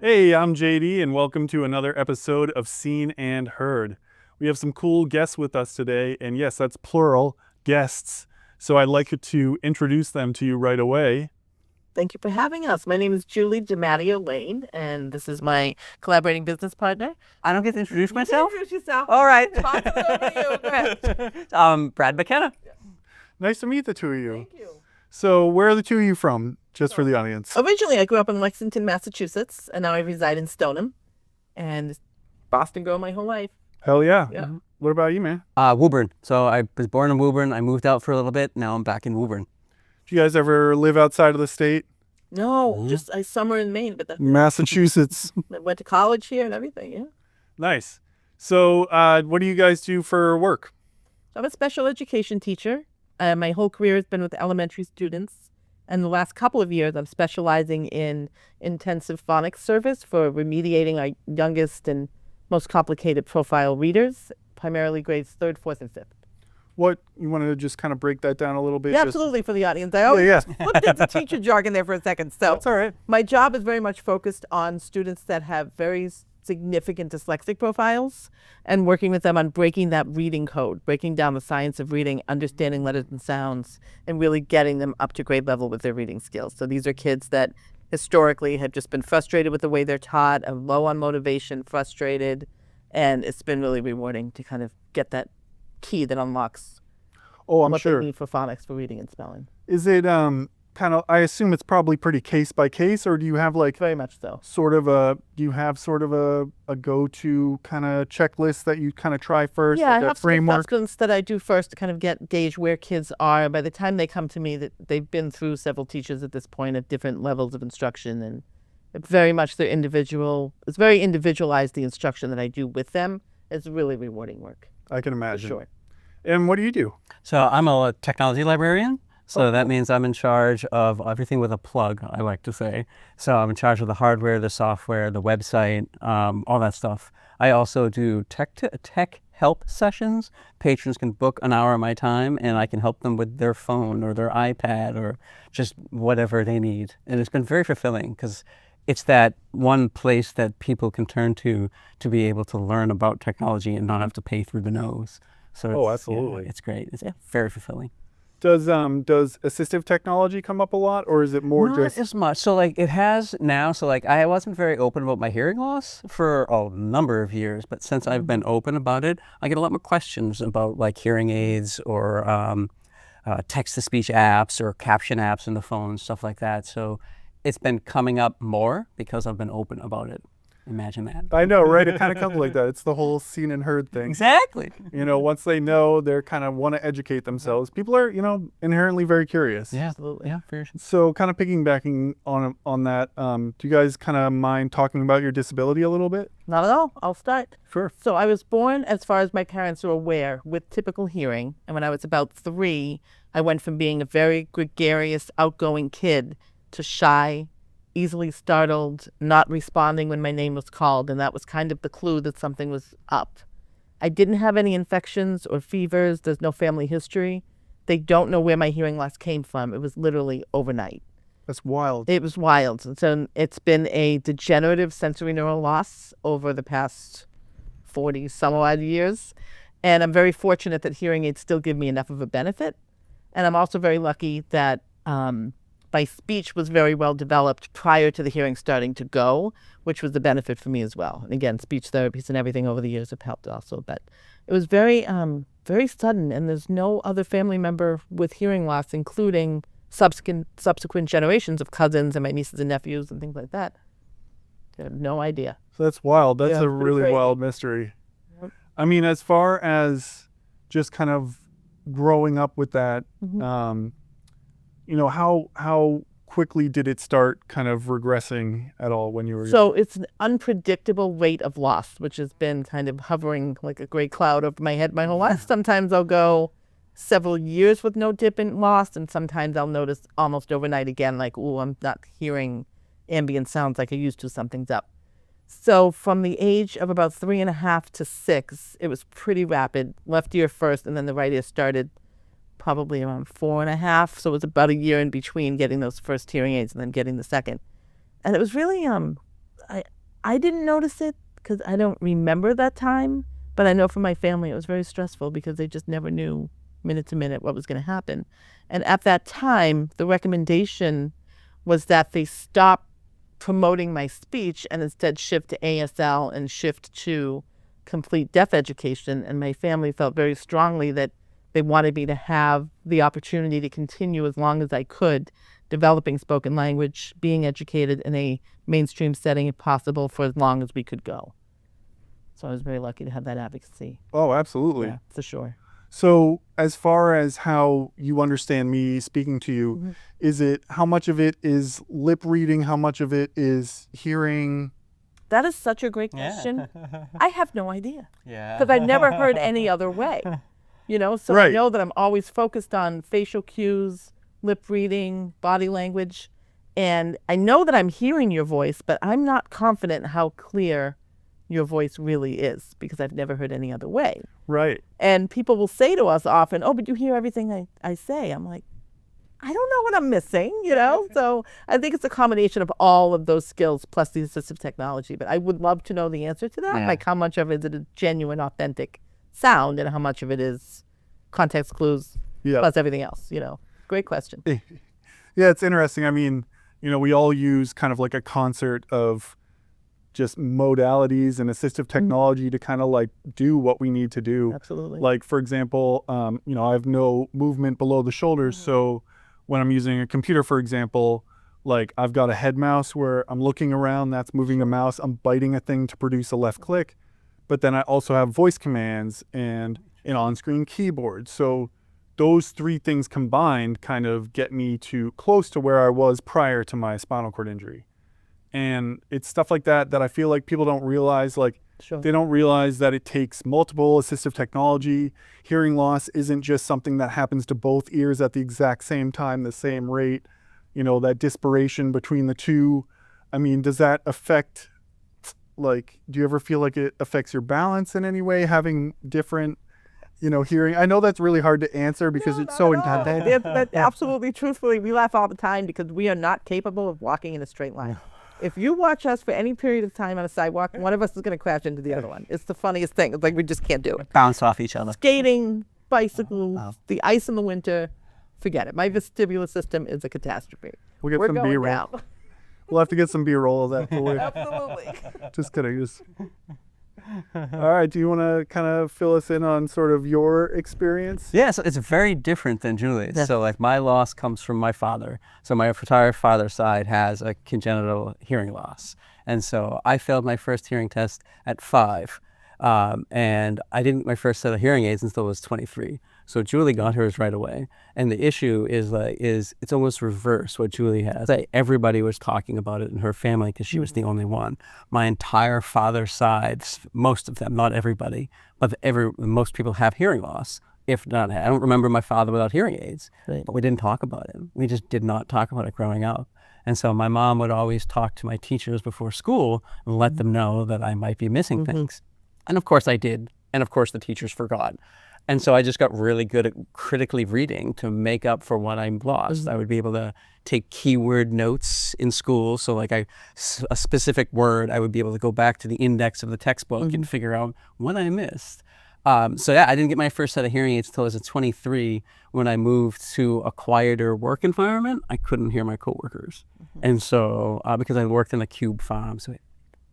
Hey, I'm JD, and welcome to another episode of Seen and Heard. We have some cool guests with us today, and yes, that's plural, guests. So I'd like to introduce them to you right away. Thank you for having us. My name is Julie DiMatteo Lane, and this is my collaborating business partner. I don't get to introduce myself? Introduce yourself. All right. Talk it over to you. Go ahead. Brad McKenna. Nice to meet the two of you. Thank you. So where are the two of you from, just for the audience? Originally, I grew up in Lexington, Massachusetts, and now I reside in Stoneham, and Boston girl my whole life. Hell yeah. Yeah. What about you, man? Woburn. So I was born in Woburn. I moved out for a little bit. Now I'm back in Woburn. Do you guys ever live outside of the state? No, just I summer in Maine, but Massachusetts. I went to college here and everything. Yeah. Nice. So what do you guys do for work? I'm a special education teacher. My whole career has been with elementary students. And the last couple of years, I'm specializing in intensive phonics service for remediating our youngest and most complicated profile readers, primarily grades 3rd, 4th, and 5th. What, you want to just kind of break that down a little bit? Yeah, Just- absolutely, for the audience. I always Yeah. looked at the teacher jargon there for a second. So That's all right. my job is very much focused on students that have very significant dyslexic profiles and working with them on breaking that reading code, breaking down the science of reading, understanding letters and sounds, and really getting them up to grade level with their reading skills. So these are kids that historically have just been frustrated with the way they're taught, are low on motivation, frustrated, and it's been really rewarding to kind of get that key that unlocks Oh, I'm what sure. they need for phonics, for reading and spelling. Is it kind of, I assume it's probably pretty case by case, or do you have like Very much so. do you have sort of a go-to kind of checklist that you kind of try first? Yeah, I like a have some framework? assessments that I do first to kind of gauge where kids are. By the time they come to me, that they've been through several teachers at this point at different levels of instruction, and very much their individual. It's very individualized, the instruction that I do with them. It's really rewarding work. I can For imagine. sure. And what do you do? So I'm a technology librarian. So that means I'm in charge of everything with a plug, I like to say. So I'm in charge of the hardware, the software, the website, all that stuff. I also do tech help sessions. Patrons can book an hour of my time, and I can help them with their phone or their iPad or just whatever they need. And it's been very fulfilling because it's that one place that people can turn to be able to learn about technology and not have to pay through the nose. So Oh, yeah, absolutely. it's great. It's very fulfilling. Does assistive technology come up a lot, or is it more Not just as much. So like it has now. So like I wasn't very open about my hearing loss for a number of years, but since I've been open about it, I get a lot more questions about like hearing aids or text-to-speech apps or caption apps in the phone, stuff like that. So it's been coming up more because I've been open about it. Imagine that. I know, right? It kind of comes like that. It's the whole seen and heard thing. Exactly. You know, once they know, they're kind of want to educate themselves. People are, inherently very curious. Yeah. Absolutely. Yeah. For sure. So, kind of piggybacking on that, do you guys kind of mind talking about your disability a little bit? Not at all. I'll start. Sure. So I was born, as far as my parents are aware, with typical hearing. And when I was about 3, I went from being a very gregarious, outgoing kid to shy, easily startled, not responding when my name was called. And that was kind of the clue that something was up. I didn't have any infections or fevers. There's no family history. They don't know where my hearing loss came from. It was literally overnight. That's wild. It was wild. And so it's been a degenerative sensory neural loss over the past 40 some odd years. And I'm very fortunate that hearing aids still give me enough of a benefit. And I'm also very lucky that my speech was very well developed prior to the hearing starting to go, which was the benefit for me as well. And again, speech therapies and everything over the years have helped also. But it was very, very sudden. And there's no other family member with hearing loss, including subsequent generations of cousins and my nieces and nephews and things like that. I have no idea. So that's wild. That's Yeah, a pretty really crazy. wild mystery. Yep. I mean, as far as just kind of growing up with that, Mm-hmm. how quickly did it start kind of regressing at all when you were So it's an unpredictable rate of loss, which has been kind of hovering like a gray cloud over my head my whole life. Sometimes I'll go several years with no dip in loss, and sometimes I'll notice almost overnight again, like, ooh, I'm not hearing ambient sounds like I used to, something's up. So from the age of about 3.5 to 6, it was pretty rapid. Left ear first, and then the right ear started probably around 4.5. So it was about a year in between getting those first hearing aids and then getting the second. And it was really I didn't notice it because I don't remember that time, but I know for my family it was very stressful because they just never knew minute to minute what was going to happen. And at that time, the recommendation was that they stop promoting my speech and instead shift to ASL and shift to complete deaf education. And my family felt very strongly that they wanted me to have the opportunity to continue as long as I could developing spoken language, being educated in a mainstream setting if possible for as long as we could go. So I was very lucky to have that advocacy. Oh, absolutely. Yeah, for sure. So as far as how you understand me speaking to you, is it, how much of it is lip reading? How much of it is hearing? That is such a great question. I have no idea Yeah. because I've never heard any other way. So I Right. know that I'm always focused on facial cues, lip reading, body language. And I know that I'm hearing your voice, but I'm not confident how clear your voice really is because I've never heard any other way. Right. And people will say to us often, oh, but you hear everything I say. I'm like, I don't know what I'm missing. So I think it's a combination of all of those skills plus the assistive technology. But I would love to know the answer to that. Yeah. Like how much of it is a genuine, authentic sound and how much of it is context clues Yeah. plus everything else. Great question. Yeah, it's interesting. I mean, we all use kind of like a concert of just modalities and assistive technology to kind of like do what we need to do. Absolutely. Like, for example, I have no movement below the shoulders. So when I'm using a computer, for example, like I've got a head mouse where I'm looking around, that's moving a mouse, I'm biting a thing to produce a left click. But then I also have voice commands and an on-screen keyboard. So those three things combined kind of get me to close to where I was prior to my spinal cord injury. And it's stuff like that I feel like people don't realize. Like, Sure. they don't realize that it takes multiple assistive technology. Hearing loss isn't just something that happens to both ears at the exact same time, the same rate. That disparation between the two. I mean, does that affect, like, do you ever feel like it affects your balance in any way, having different, hearing? I know that's really hard to answer because it's so intense. But absolutely, truthfully, we laugh all the time because we are not capable of walking in a straight line. If you watch us for any period of time on a sidewalk, one of us is going to crash into the other one. It's the funniest thing. It's like we just can't do it. Bounce off each other. Skating, bicycles, the ice in the winter, forget it. My vestibular system is a catastrophe. We'll get We're some going B-roll. down. We'll have to get some B-roll of that for you. Absolutely. Just kidding. All right. Do you want to kind of fill us in on sort of your experience? Yeah, so it's very different than Julie's. Yeah. So like my loss comes from my father. So my entire father's side has a congenital hearing loss. And so I failed my first hearing test at 5. And I didn't get my first set of hearing aids until I was 23. So Julie got hers right away. And the issue is it's almost reverse what Julie has. Everybody was talking about it in her family because she was the only one. My entire father's side, most of them, not everybody, but most people have hearing loss. If not, I don't remember my father without hearing aids, Right. but we didn't talk about it. We just did not talk about it growing up. And so my mom would always talk to my teachers before school and let them know that I might be missing things. And of course I did. And of course the teachers forgot. And so I just got really good at critically reading to make up for what I lost. I would be able to take keyword notes in school. So like a specific word, I would be able to go back to the index of the textbook and figure out what I missed. So yeah, I didn't get my first set of hearing aids until I was 23. When I moved to a quieter work environment, I couldn't hear my coworkers. And so, because I worked in a cube farm, so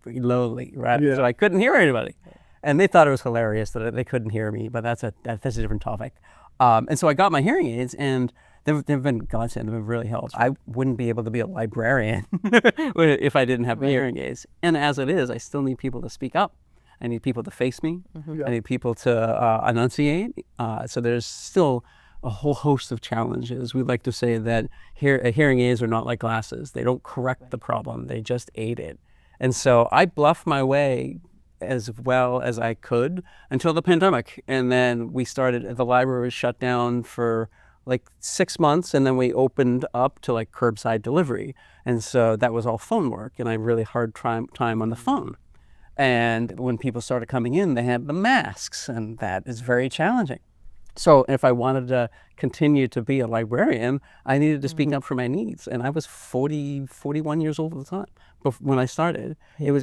pretty lowly, right? Yeah. So I couldn't hear anybody. And they thought it was hilarious that they couldn't hear me, but that's a different topic. And so I got my hearing aids, and they've been godsend. They've really helped. I wouldn't be able to be a librarian if I didn't have my hearing aids. And as it is, I still need people to speak up. I need people to face me. I need people to enunciate. So there's still a whole host of challenges. We like to say that hearing aids are not like glasses. They don't correct the problem. They just aid it. And so I bluffed my way as well as I could until the pandemic. And then the library was shut down for like 6 months, and then we opened up to like curbside delivery. And so that was all phone work, and I had really hard time on the phone. And when people started coming in, they had the masks, and that is very challenging. So if I wanted to continue to be a librarian, I needed to speak up for my needs. And I was 41 years old at the time when I started.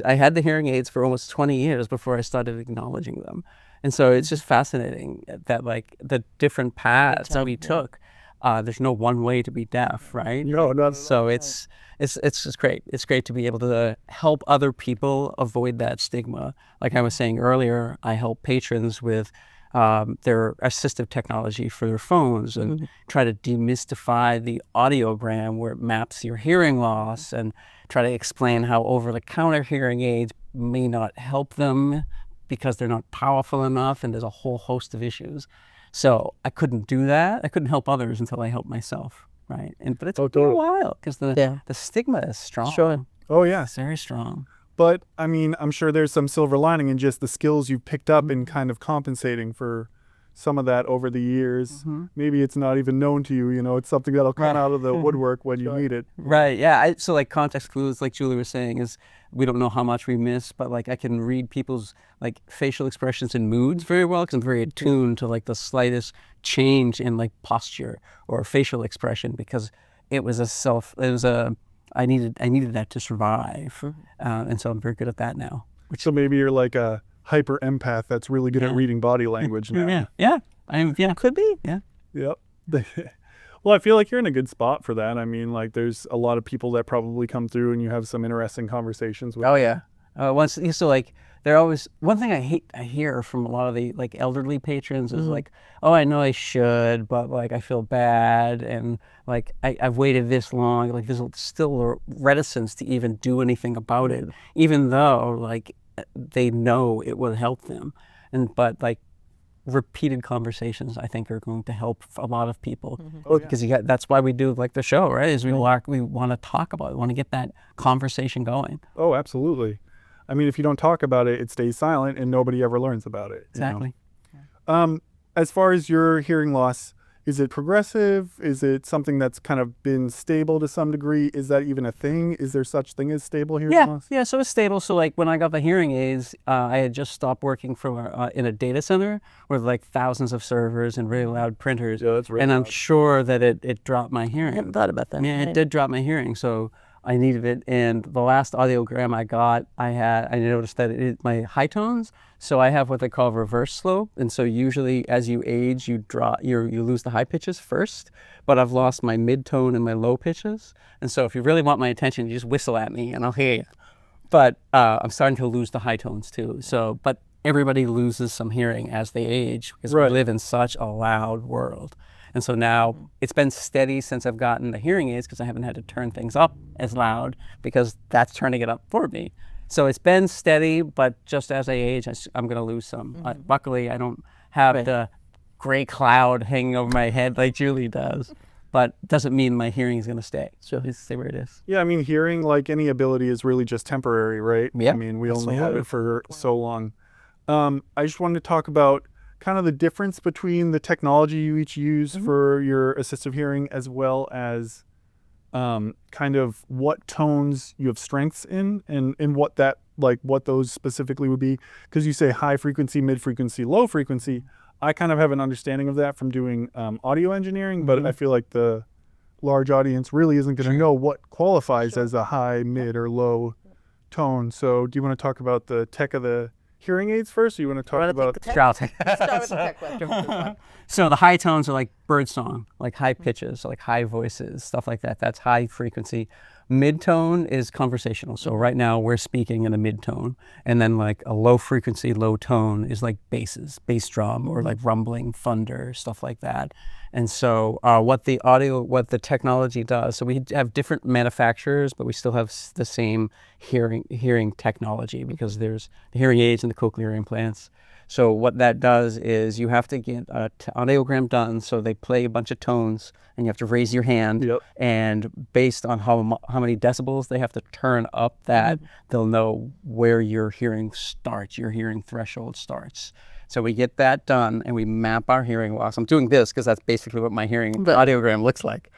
I had the hearing aids for almost 20 years before I started acknowledging them. And so it's just fascinating that like the different paths that we took. There's no one way to be deaf, right? No, not So it's just great. It's great to be able to help other people avoid that stigma. Like I was saying earlier, I help patrons with their assistive technology for their phones and try to demystify the audiogram where it maps your hearing loss and try to explain how over-the-counter hearing aids may not help them because they're not powerful enough and there's a whole host of issues. So I couldn't do that. I couldn't help others until I helped myself, right? But it's been a while because the stigma is strong. Sure. Oh, yeah. It's very strong. But, I mean, I'm sure there's some silver lining in just the skills you've picked up in kind of compensating for some of that over the years. Maybe it's not even known to you, it's something that'll come out of the woodwork when you need it. Right, yeah. So like context clues, like Julie was saying, is we don't know how much we miss, but like I can read people's like facial expressions and moods very well because I'm very attuned to like the slightest change in like posture or facial expression because I needed that to survive. And so I'm very good at that now. So maybe you're like a hyper empath that's really good at reading body language now. Yeah. Could be. Yeah. Yep. Well, I feel like you're in a good spot for that. I mean, like there's a lot of people that probably come through and you have some interesting conversations with. Oh yeah. So like they're always one thing I hear from a lot of the like elderly patrons is like, oh, I know I should, but like I feel bad and like I've waited this long. Like there's still a reticence to even do anything about it, even though like they know it will help them. But like repeated conversations I think are going to help a lot of people because that's why we do like the show, right? Is we want to talk about it, we want to get that conversation going. Oh, absolutely. I mean, if you don't talk about it, it stays silent and nobody ever learns about it. Exactly. As far as your hearing loss, is it progressive? Is it something that's kind of been stable to some degree? Is that even a thing? Is there such thing as stable hearing loss? Yeah, so it's stable. So like when I got the hearing aids, I had just stopped working in a data center with like thousands of servers and really loud printers. Yeah, that's really And I'm loud. sure that it dropped my I hearing. hadn't thought about that. Yeah, it did drop my hearing. So I needed it. And the last audiogram I got, I noticed that my high tones, so I have what they call reverse slope. And so usually as you age, you lose the high pitches first, but I've lost my mid tone and my low pitches. And so if you really want my attention, you just whistle at me and I'll hear you. But I'm starting to lose the high tones too. So, but everybody loses some hearing as they age because we live in such a loud world. And so now it's been steady since I've gotten the hearing aids because I haven't had to turn things up as loud because that's turning it up for me. So it's been steady, but just as I age, I'm going to lose some. Luckily, I don't have the gray cloud hanging over my head like Julie does, but doesn't mean my hearing is going to stay. So it's stay where it is. Yeah, I mean, hearing, like any ability, is really just temporary, right? Yeah, I mean, we only have it for so long. I just wanted to talk about kind of the difference between the technology you each use for your assistive hearing as well as kind of what tones you have strengths in and what those specifically would be. Because you say high frequency, mid frequency, low frequency. I kind of have an understanding of that from doing audio engineering, but I feel like the large audience really isn't going to know what qualifies as a high, mid, or low tone. So do you want to talk about the tech of the hearing aids first, or you want to talk about... I'll Start with the tech question. So the high tones are like birdsong, like high pitches, like high voices, stuff like that. That's high frequency. Mid-tone is conversational. So right now we're speaking in a mid-tone. And then like a low frequency, low tone is like basses, bass drum, or like rumbling, thunder, stuff like that. And so what the technology does, so we have different manufacturers, but we still have the same hearing technology because there's the hearing aids and the cochlear implants. So what that does is you have to get an audiogram done. So they play a bunch of tones and you have to raise your hand. And based on how many decibels they have to turn up that, they'll know where your hearing starts, your hearing threshold starts. So we get that done and we map our hearing loss. I'm doing this because that's basically what my hearing audiogram looks like.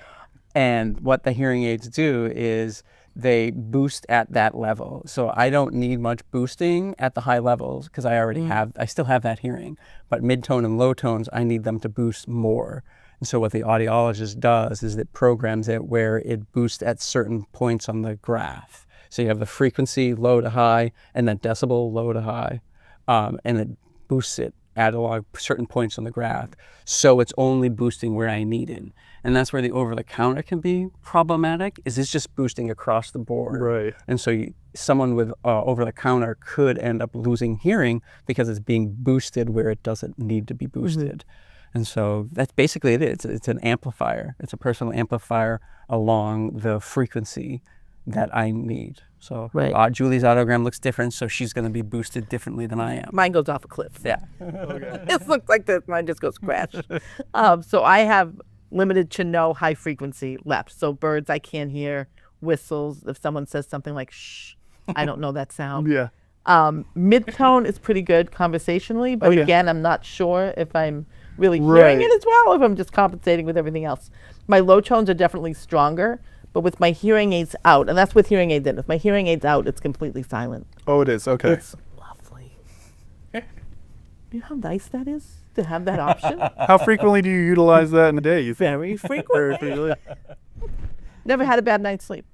And what the hearing aids do is they boost at that level. So I don't need much boosting at the high levels because I still have that hearing. But mid-tone and low tones, I need them to boost more. And so what the audiologist does is it programs it where it boosts at certain points on the graph. So you have the frequency low to high and then decibel low to high. And it boosts it at along certain points on the graph. So it's only boosting where I need it. And that's where the over-the-counter can be problematic, is it's just boosting across the board. Right. And so someone with over-the-counter could end up losing hearing because it's being boosted where it doesn't need to be boosted. And so that's basically it. It's an amplifier. It's a personal amplifier along the frequency that I need. So Julie's audiogram looks different, so she's going to be boosted differently than I am. Mine goes off a cliff. Yeah. It looks like this. Mine just goes crash. So I have limited to no high frequency left. So birds I can't hear, whistles. If someone says something like shh, I don't know that sound. Yeah. Mid-tone is pretty good conversationally, but yeah. again, I'm not sure if I'm really hearing it as well, or if I'm just compensating with everything else. My low tones are definitely stronger, but with my hearing aids out, and that's with hearing aids in. If my hearing aids out, it's completely silent. Oh, it is. Okay. It's lovely. You know how nice that is to have that option? How frequently do you utilize that in a day? You think? Very frequently. Never had a bad night's sleep.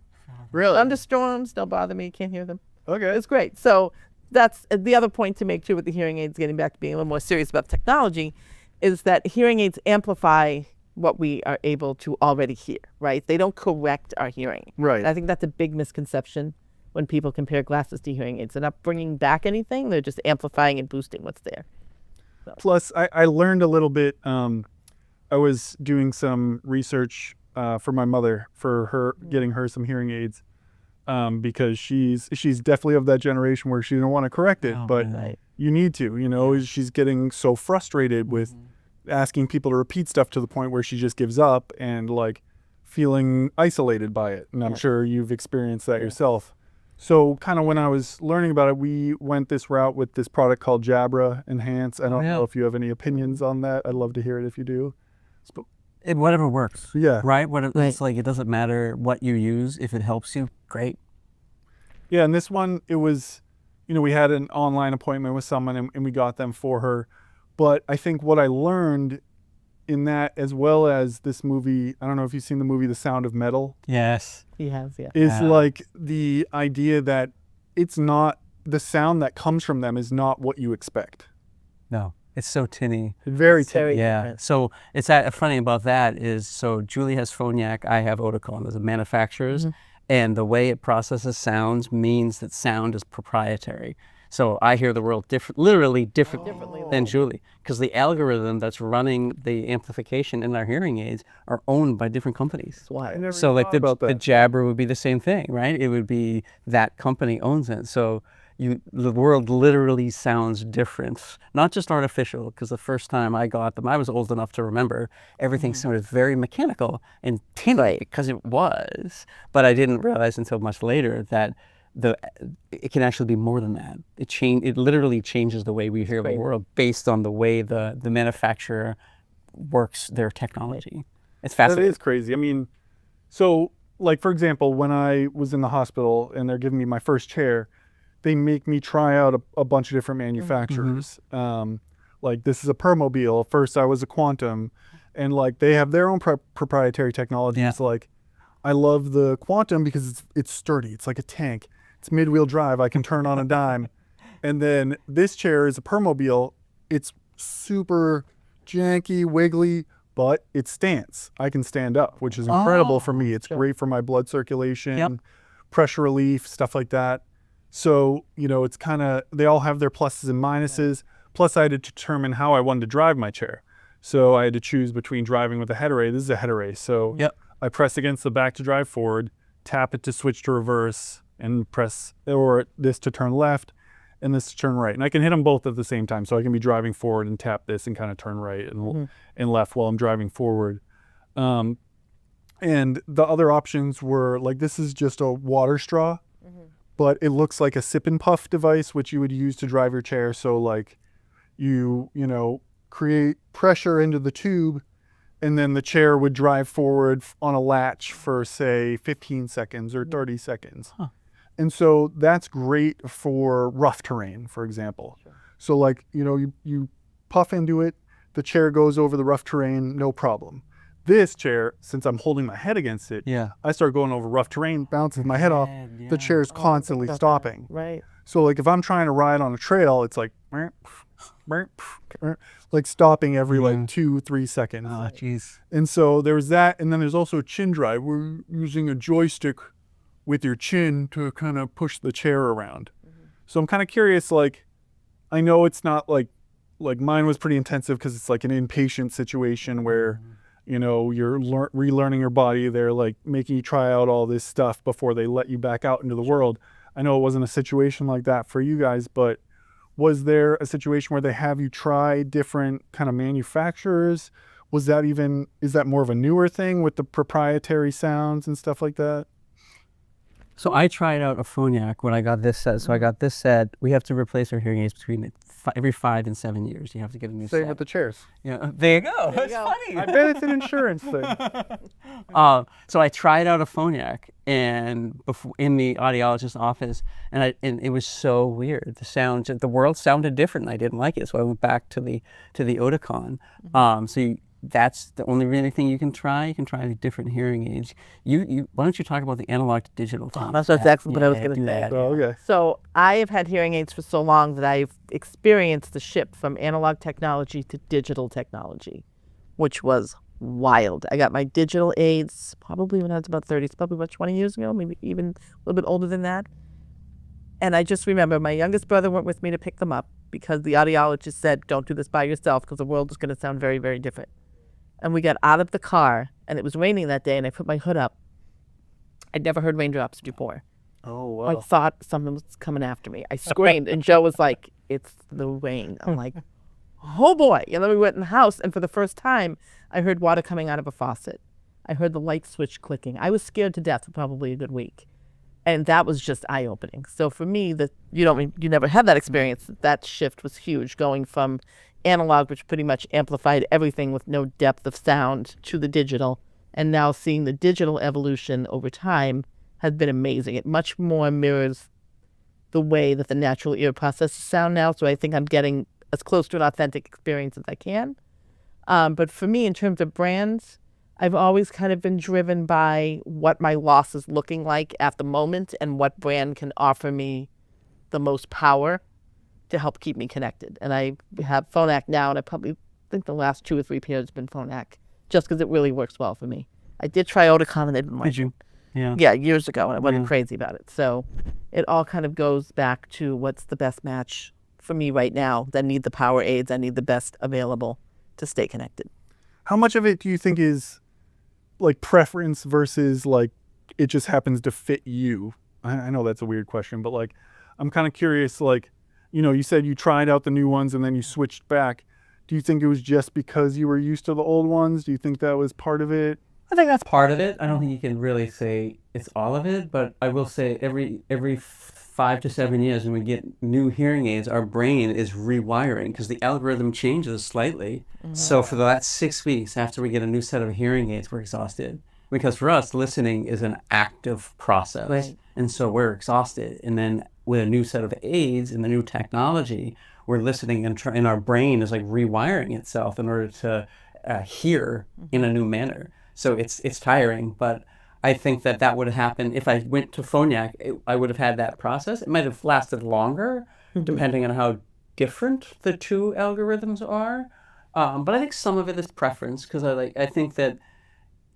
Really? Thunderstorms don't bother me. Can't hear them. Okay. It's great. So that's the other point to make too with the hearing aids, getting back to being a little more serious about technology, is that hearing aids amplify what we are able to already hear, right? They don't correct our hearing. Right. And I think that's a big misconception when people compare glasses to hearing aids. They're not bringing back anything. They're just amplifying and boosting what's there. So. Plus, I learned a little bit. I was doing some research for my mother for her getting her some hearing aids because she's definitely of that generation where she don't want to correct it, but you need to. You know, she's getting so frustrated with asking people to repeat stuff to the point where she just gives up and like feeling isolated by it. And I'm sure you've experienced that yourself. So kind of when I was learning about it, we went this route with this product called Jabra Enhance. I don't know if you have any opinions on that. I'd love to hear it if you do. Whatever works. Yeah. Right? It's like it doesn't matter what you use. If it helps you, great. Yeah, and this one, it was, you know, we had an online appointment with someone and we got them for her. But I think what I learned in that, as well as this movie, I don't know if you've seen the movie The Sound of Metal. Yes. He has, Is like the idea that it's not, the sound that comes from them is not what you expect. No, it's so tinny. Very tinny. Yeah. different. So it's funny about that is, so Julie has Phonak, I have Oticon as a manufacturers, and the way it processes sounds means that sound is proprietary. So I hear the world literally differently than Julie, because the algorithm that's running the amplification in our hearing aids are owned by different companies. Why? So like the Jabra would be the same thing, right? It would be that company owns it. So the world literally sounds different, not just artificial, because the first time I got them, I was old enough to remember everything sounded very mechanical and tinny because it was. But I didn't realize until much later that it can actually be more than that. It literally changes the way we hear the world based on the way the manufacturer works their technology. It's fascinating. That is crazy. I mean, so like for example, when I was in the hospital and they're giving me my first chair, they make me try out a bunch of different manufacturers. Like this is a Permobil. First I was a Quantum, and like they have their own proprietary technologies. Yeah. Like I love the Quantum because it's sturdy. It's like a tank. It's mid-wheel drive. I can turn on a dime. And then this chair is a Permobil. It's super janky, wiggly, but it stands. I can stand up, which is incredible for me. It's great for my blood circulation, pressure relief, stuff like that. So, you know, it's kind of, they all have their pluses and minuses. Plus I had to determine how I wanted to drive my chair. So I had to choose between driving with a head array. This is a head array. So I press against the back to drive forward, tap it to switch to reverse, and press, or this to turn left, and this to turn right. And I can hit them both at the same time. So I can be driving forward and tap this and kind of turn right and left while I'm driving forward. And the other options were like, this is just a water straw, but it looks like a sip and puff device, which you would use to drive your chair. So like you know, create pressure into the tube, and then the chair would drive forward on a latch for say 15 seconds or 30 seconds. Huh. And so that's great for rough terrain, for example. So like, you puff into it, the chair goes over the rough terrain, no problem. This chair, since I'm holding my head against it, Yeah. I start going over rough terrain, bounces my head off, Yeah. the chair's constantly stopping. Right. So like if I'm trying to ride on a trail, it's like stopping every like 2-3 seconds. Oh, jeez. And so there's that, and then there's also a chin drive. We're using a joystick with your chin to kind of push the chair around. So I'm kind of curious, like, I know it's not like mine was pretty intensive because it's like an inpatient situation where, you're relearning your body. They're like making you try out all this stuff before they let you back out into the world. I know it wasn't a situation like that for you guys, but was there a situation where they have you try different kind of manufacturers? Is that more of a newer thing with the proprietary sounds and stuff like that? So I tried out a Phonak when I got this set. So I got this set. We have to replace our hearing aids between every 5 and 7 years. You have to get a new Same set. with the chairs. Yeah, there you go. There you That's go. funny. I bet it's an insurance thing. So I tried out a Phonak and in the audiologist's office, and it was so weird. The world sounded different. And I didn't like it, so I went back to the Oticon. That's the only really thing you can try. You can try different hearing aids. Why don't you talk about the analog to digital thing? That's exactly what I was going to do say. that. Oh, okay. So I have had hearing aids for so long that I've experienced the shift from analog technology to digital technology, which was wild. I got my digital aids probably when I was about 30, it's probably about 20 years ago, maybe even a little bit older than that. And I just remember my youngest brother went with me to pick them up because the audiologist said, don't do this by yourself because the world is going to sound very, very different. And we got out of the car, and it was raining that day, and I put my hood up. I'd never heard raindrops before. Oh, wow. I thought someone was coming after me. I screamed, and Joe was like, it's the rain. I'm like, oh boy. And then we went in the house, and for the first time, I heard water coming out of a faucet. I heard the light switch clicking. I was scared to death for probably a good week. And that was just eye-opening. So for me, you never had that experience. That shift was huge, going from analog, which pretty much amplified everything with no depth of sound, to the digital. And now seeing the digital evolution over time has been amazing. It much more mirrors the way that the natural ear processes sound now. So I think I'm getting as close to an authentic experience as I can. But for me, in terms of brands, I've always kind of been driven by what my loss is looking like at the moment and what brand can offer me the most power to help keep me connected. And I have Phonak now, and I probably think the last 2 or 3 pairs have been Phonak, just because it really works well for me. I did try Oticon, and I didn't like Did you? Yeah. Yeah, years ago, and I wasn't Yeah. crazy about it. So it all kind of goes back to what's the best match for me right now. I need the power aids. I need the best available to stay connected. How much of it do you think is like preference versus like it just happens to fit you? I know that's a weird question, but like I'm kind of curious, like, you said you tried out the new ones and then you switched back. Do you think it was just because you were used to the old ones? Do you think that was part of it? I think that's part of it. I don't think you can really say it's all of it, but I will say every 5 to 7 years when we get new hearing aids, our brain is rewiring because the algorithm changes slightly. So for the last 6 weeks after we get a new set of hearing aids, we're exhausted. Because for us, listening is an active process. Right. And so we're exhausted. And then with a new set of aids and the new technology, we're listening and our brain is like rewiring itself in order to hear in a new manner. So it's tiring, but I think that would have happened if I went to Phonak. I would have had that process. It might have lasted longer, depending on how different the two algorithms are. But I think some of it is preference because I think that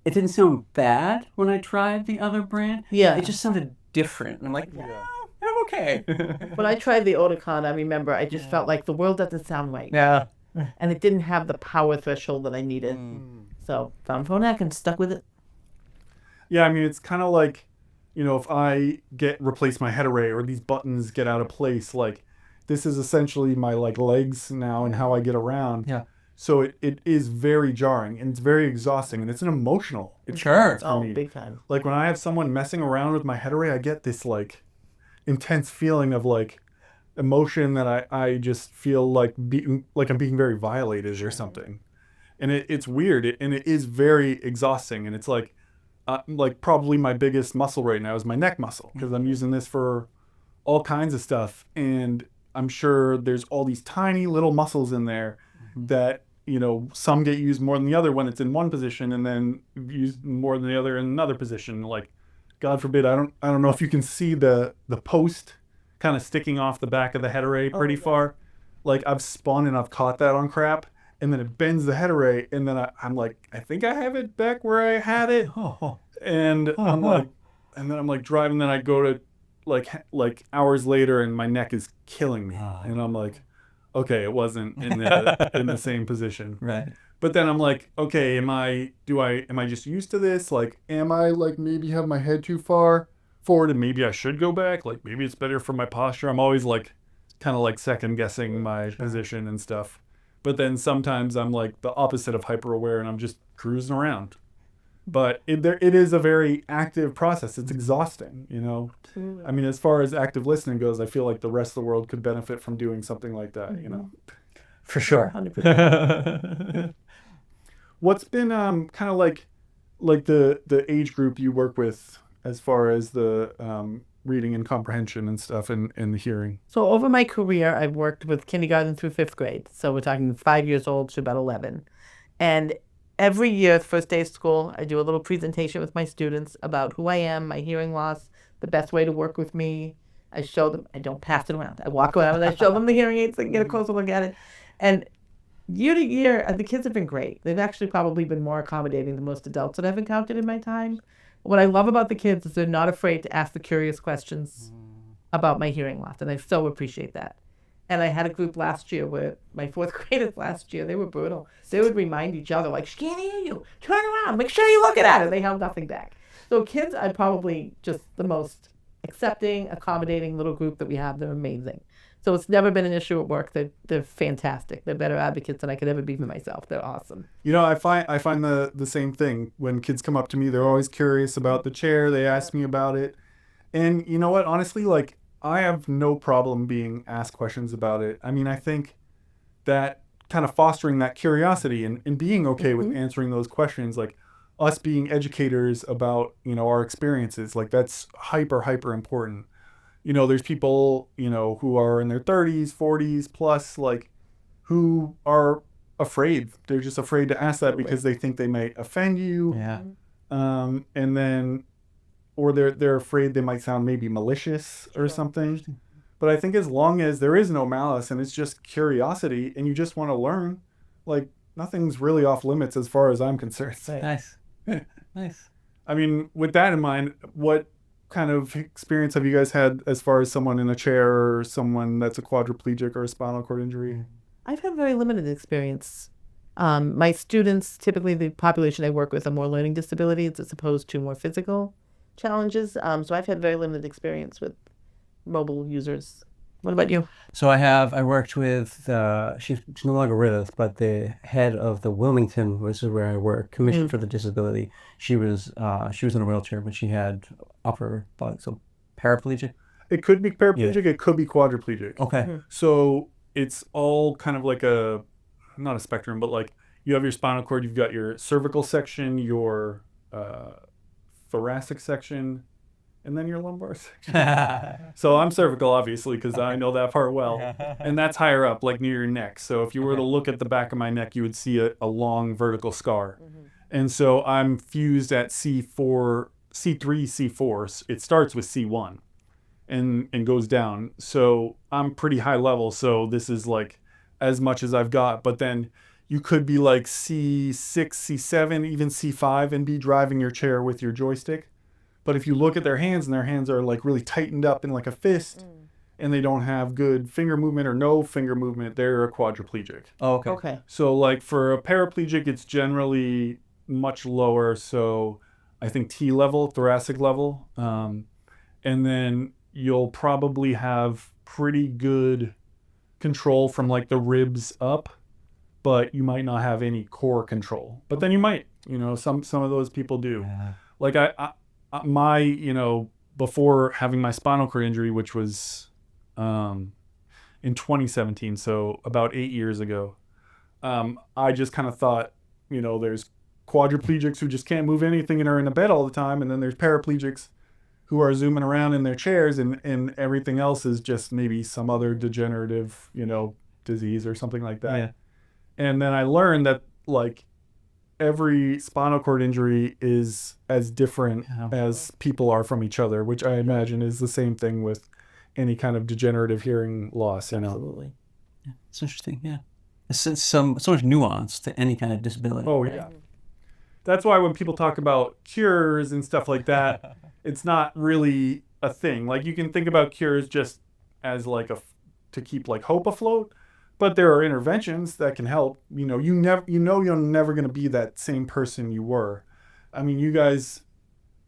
it didn't sound bad when I tried the other brand. Yeah. It just sounded different. And I'm like, yeah, I'm okay. When I tried the Oticon, I remember I just felt like the world doesn't sound right. Yeah. And it didn't have the power threshold that I needed. So found Phonak and stuck with it. Yeah, I mean, it's kind of like, if I replace my head array or these buttons get out of place, like this is essentially my like legs now and how I get around. Yeah. So it is very jarring and it's very exhausting and it's an emotional Sure. experience for Oh, me. big time. Like when I have someone messing around with my head array, I get this like intense feeling of like emotion that I just feel like I'm being very violated or something. and it's weird, and it is very exhausting, and it's like probably my biggest muscle right now is my neck muscle because I'm using this for all kinds of stuff, and I'm sure there's all these tiny little muscles in there that some get used more than the other when it's in one position, and then used more than the other in another position. Like, God forbid, I don't know if you can see the post kind of sticking off the back of the head array pretty far. Like, I've spun and I've caught that on crap, and then it bends the head array, and then I'm like, I think I have it back where I had it, and and then I'm like driving, then I go to like hours later, and my neck is killing me, and I'm like, okay, it wasn't in the same position. Right. But then I'm like, okay, am I just used to this? Like, am I like maybe have my head too far forward and maybe I should go back? Like, maybe it's better for my posture. I'm always like kind of like second guessing my position and stuff. But then sometimes I'm like the opposite of hyper aware and I'm just cruising around. But it is a very active process. It's exhausting, I mean, as far as active listening goes, I feel like the rest of the world could benefit from doing something like that, For sure. 100%. What's been kind of like the age group you work with as far as the reading and comprehension and stuff and the hearing? So over my career, I've worked with kindergarten through 5th grade. So we're talking 5 years old to about 11. And every year, the first day of school, I do a little presentation with my students about who I am, my hearing loss, the best way to work with me. I show them, I don't pass it around. I walk around and I show them the hearing aids so they can get a closer look at it. And year to year, the kids have been great. They've actually probably been more accommodating than most adults that I've encountered in my time. What I love about the kids is they're not afraid to ask the curious questions about my hearing loss, and I so appreciate that. And I had a group last year where my 4th graders last year, they were brutal. They would remind each other, like, she can't hear you. Turn around. Make sure you're looking at her. They held nothing back. So kids are probably just the most accepting, accommodating little group that we have. They're amazing. So it's never been an issue at work. They're fantastic. They're better advocates than I could ever be for myself. They're awesome. I find the same thing. When kids come up to me, they're always curious about the chair. They ask me about it. And you know what? Honestly, like, I have no problem being asked questions about it. I mean, I think that kind of fostering that curiosity and being okay with answering those questions, like us being educators about, our experiences, like that's hyper important. There's people, who are in their 30s, 40s plus, like, who are afraid. They're just afraid to ask that because they think they might offend you. Yeah. And then, or they're afraid they might sound maybe malicious or something. But I think as long as there is no malice and it's just curiosity and you just want to learn, like, nothing's really off limits as far as I'm concerned. Nice. Nice. I mean, with that in mind, what kind of experience have you guys had as far as someone in a chair or someone that's a quadriplegic or a spinal cord injury? I've had very limited experience. My students, typically the population I work with, are more learning disabilities as opposed to more physical challenges. So I've had very limited experience with mobile users. What about you? So I worked with, she's no longer with us, but the head of the Wilmington, which is where I work, Commission for the Disability. She was in a wheelchair, but she had upper body, so paraplegic. It could be paraplegic, it could be quadriplegic. Okay. So it's all kind of like not a spectrum, but like you have your spinal cord, you've got your cervical section, your thoracic section, and then your lumbar section. So I'm cervical, obviously, because I know that part well. And that's higher up, like near your neck. So if you were to look at the back of my neck, you would see a long vertical scar. And so I'm fused at C4, C3, C4. It starts with C1 and goes down. So I'm pretty high level. So this is like as much as I've got. But then you could be like C6, C7, even C5 and be driving your chair with your joystick. But if you look at their hands and their hands are like really tightened up in like a fist and they don't have good finger movement or no finger movement, they're a quadriplegic. Oh, okay. Okay. So like for a paraplegic, it's generally much lower. So I think T level, thoracic level. And then you'll probably have pretty good control from like the ribs up, but you might not have any core control. But then you might, some of those people do. Yeah. Like my, before having my spinal cord injury, which was in 2017, so about 8 years ago, I just kind of thought, there's quadriplegics who just can't move anything and are in a bed all the time, and then there's paraplegics who are zooming around in their chairs, and everything else is just maybe some other degenerative, disease or something like that. Yeah. And then I learned that like every spinal cord injury is as different as people are from each other, which I imagine is the same thing with any kind of degenerative hearing loss. Absolutely. Yeah, it's interesting. Yeah, it's so much nuance to any kind of disability. Oh yeah. That's why when people talk about cures and stuff like that, it's not really a thing. Like you can think about cures just as like to keep like hope afloat, but there are interventions that can help. You're never going to be that same person you were. I mean, you guys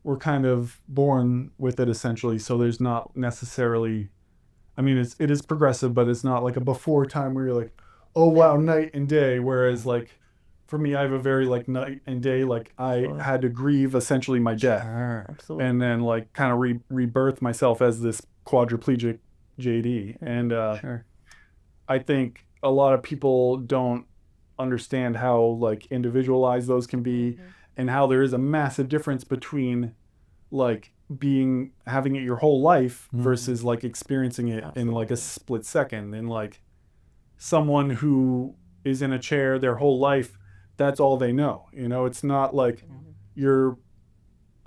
were kind of born with it essentially, so there's not necessarily, I mean, it is progressive, but it's not like a before time where you're like, oh wow, night and day. Whereas like for me, I have a very like night and day, like I had to grieve essentially my death. Absolutely. And then like kind of rebirth myself as this quadriplegic JD. And Sure. I think a lot of people don't understand how like individualized those can be, and how there is a massive difference between like having it your whole life versus like experiencing it in like a split second. And like someone who is in a chair their whole life, that's all they know. It's not like you're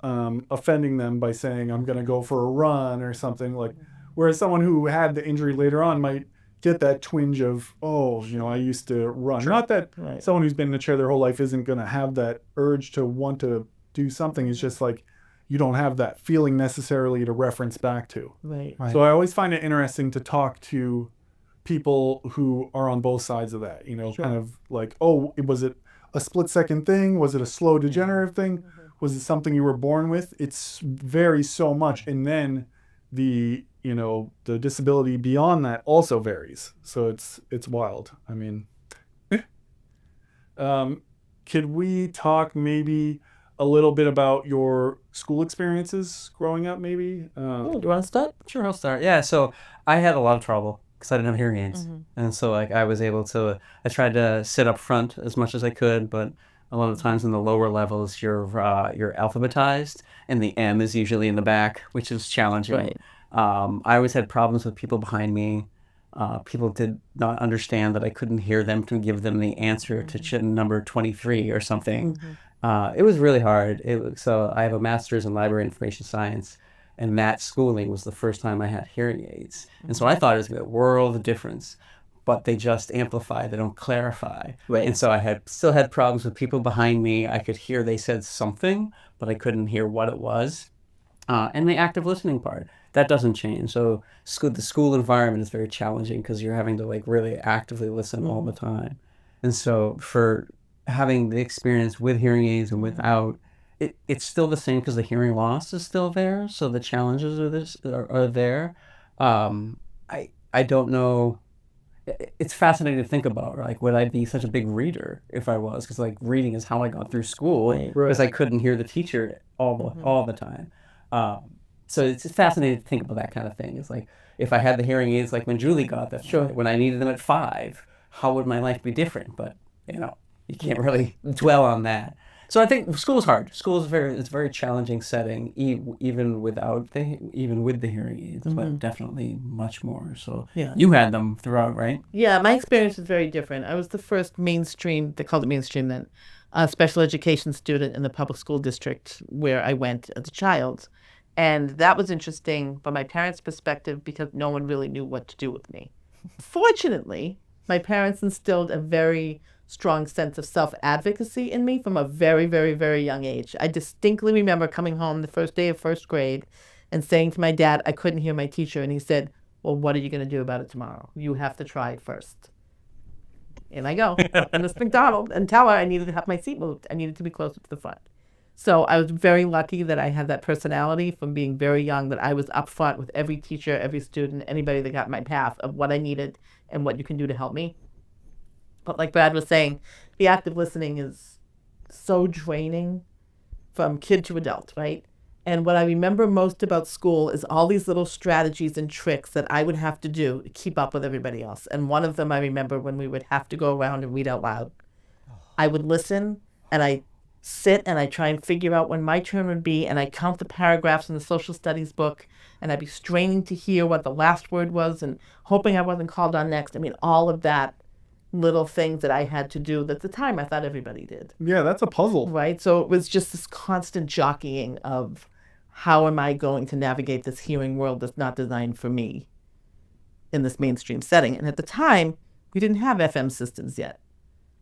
offending them by saying I'm going to go for a run or something. Like whereas someone who had the injury later on might get that twinge of, I used to run. Sure. Not that someone who's been in a chair their whole life isn't going to have that urge to want to do something. It's just like you don't have that feeling necessarily to reference back to. Right. So I always find it interesting to talk to people who are on both sides of that, kind of like, was it a split second thing? Was it a slow degenerative thing? Was it something you were born with? It's varies so much. And then the disability beyond that also varies. So it's wild. I mean, could we talk maybe a little bit about your school experiences growing up maybe? Do you want to start? Sure, I'll start. Yeah, so I had a lot of trouble because I didn't have hearing aids. And so like I tried to sit up front as much as I could, but a lot of times in the lower levels you're alphabetized and the M is usually in the back, which is challenging. Right. I always had problems with people behind me. People did not understand that I couldn't hear them to give them the answer to number 23 or something. It was really hard. So I have a master's in library information science, and that schooling was the first time I had hearing aids. And so I thought it was a world of difference, but they just amplify, they don't clarify. Right. And so I still had problems with people behind me. I could hear they said something, but I couldn't hear what it was. And the active listening part, that doesn't change. So the school environment is very challenging because you're having to like really actively listen all the time. And so for having the experience with hearing aids and without, it's still the same because the hearing loss is still there. So the challenges are there. I don't know. It's fascinating to think about, like, would I be such a big reader if I was? Because like reading is how I got through school because I couldn't hear the teacher all the time. So it's fascinating to think about that kind of thing. It's like if I had the hearing aids like when Julie got them, when I needed them at 5, how would my life be different? But you can't really dwell on that. So I think school is hard. School is it's a very challenging setting, even with the hearing aids, but definitely much more. So you had them throughout, right? Yeah, my experience is very different. I was the first mainstream, they called it mainstream then, special education student in the public school district where I went as a child. And that was interesting from my parents' perspective because no one really knew what to do with me. Fortunately, my parents instilled a very strong sense of self-advocacy in me from a very, very, very young age. I distinctly remember coming home the first day of first grade and saying to my dad, I couldn't hear my teacher. And he said, well, what are you going to do about it tomorrow? You have to try it first. And I go in this McDonald's and tell her I needed to have my seat moved. I needed to be closer to the front. So I was very lucky that I had that personality from being very young, that I was upfront with every teacher, every student, anybody that got my path of what I needed and what you can do to help me. But like Brad was saying, the active listening is so draining from kid to adult, right? And what I remember most about school is all these little strategies and tricks that I would have to do to keep up with everybody else. And one of them I remember when we would have to go around and read out loud. I would listen and I sit and I try and figure out when my turn would be, and I count the paragraphs in the social studies book, and I'd be straining to hear what the last word was and hoping I wasn't called on next. I mean, all of that little things that I had to do that at the time I thought everybody did. Yeah, that's a puzzle. Right? So it was just this constant jockeying of how am I going to navigate this hearing world that's not designed for me in this mainstream setting. And at the time, we didn't have FM systems yet.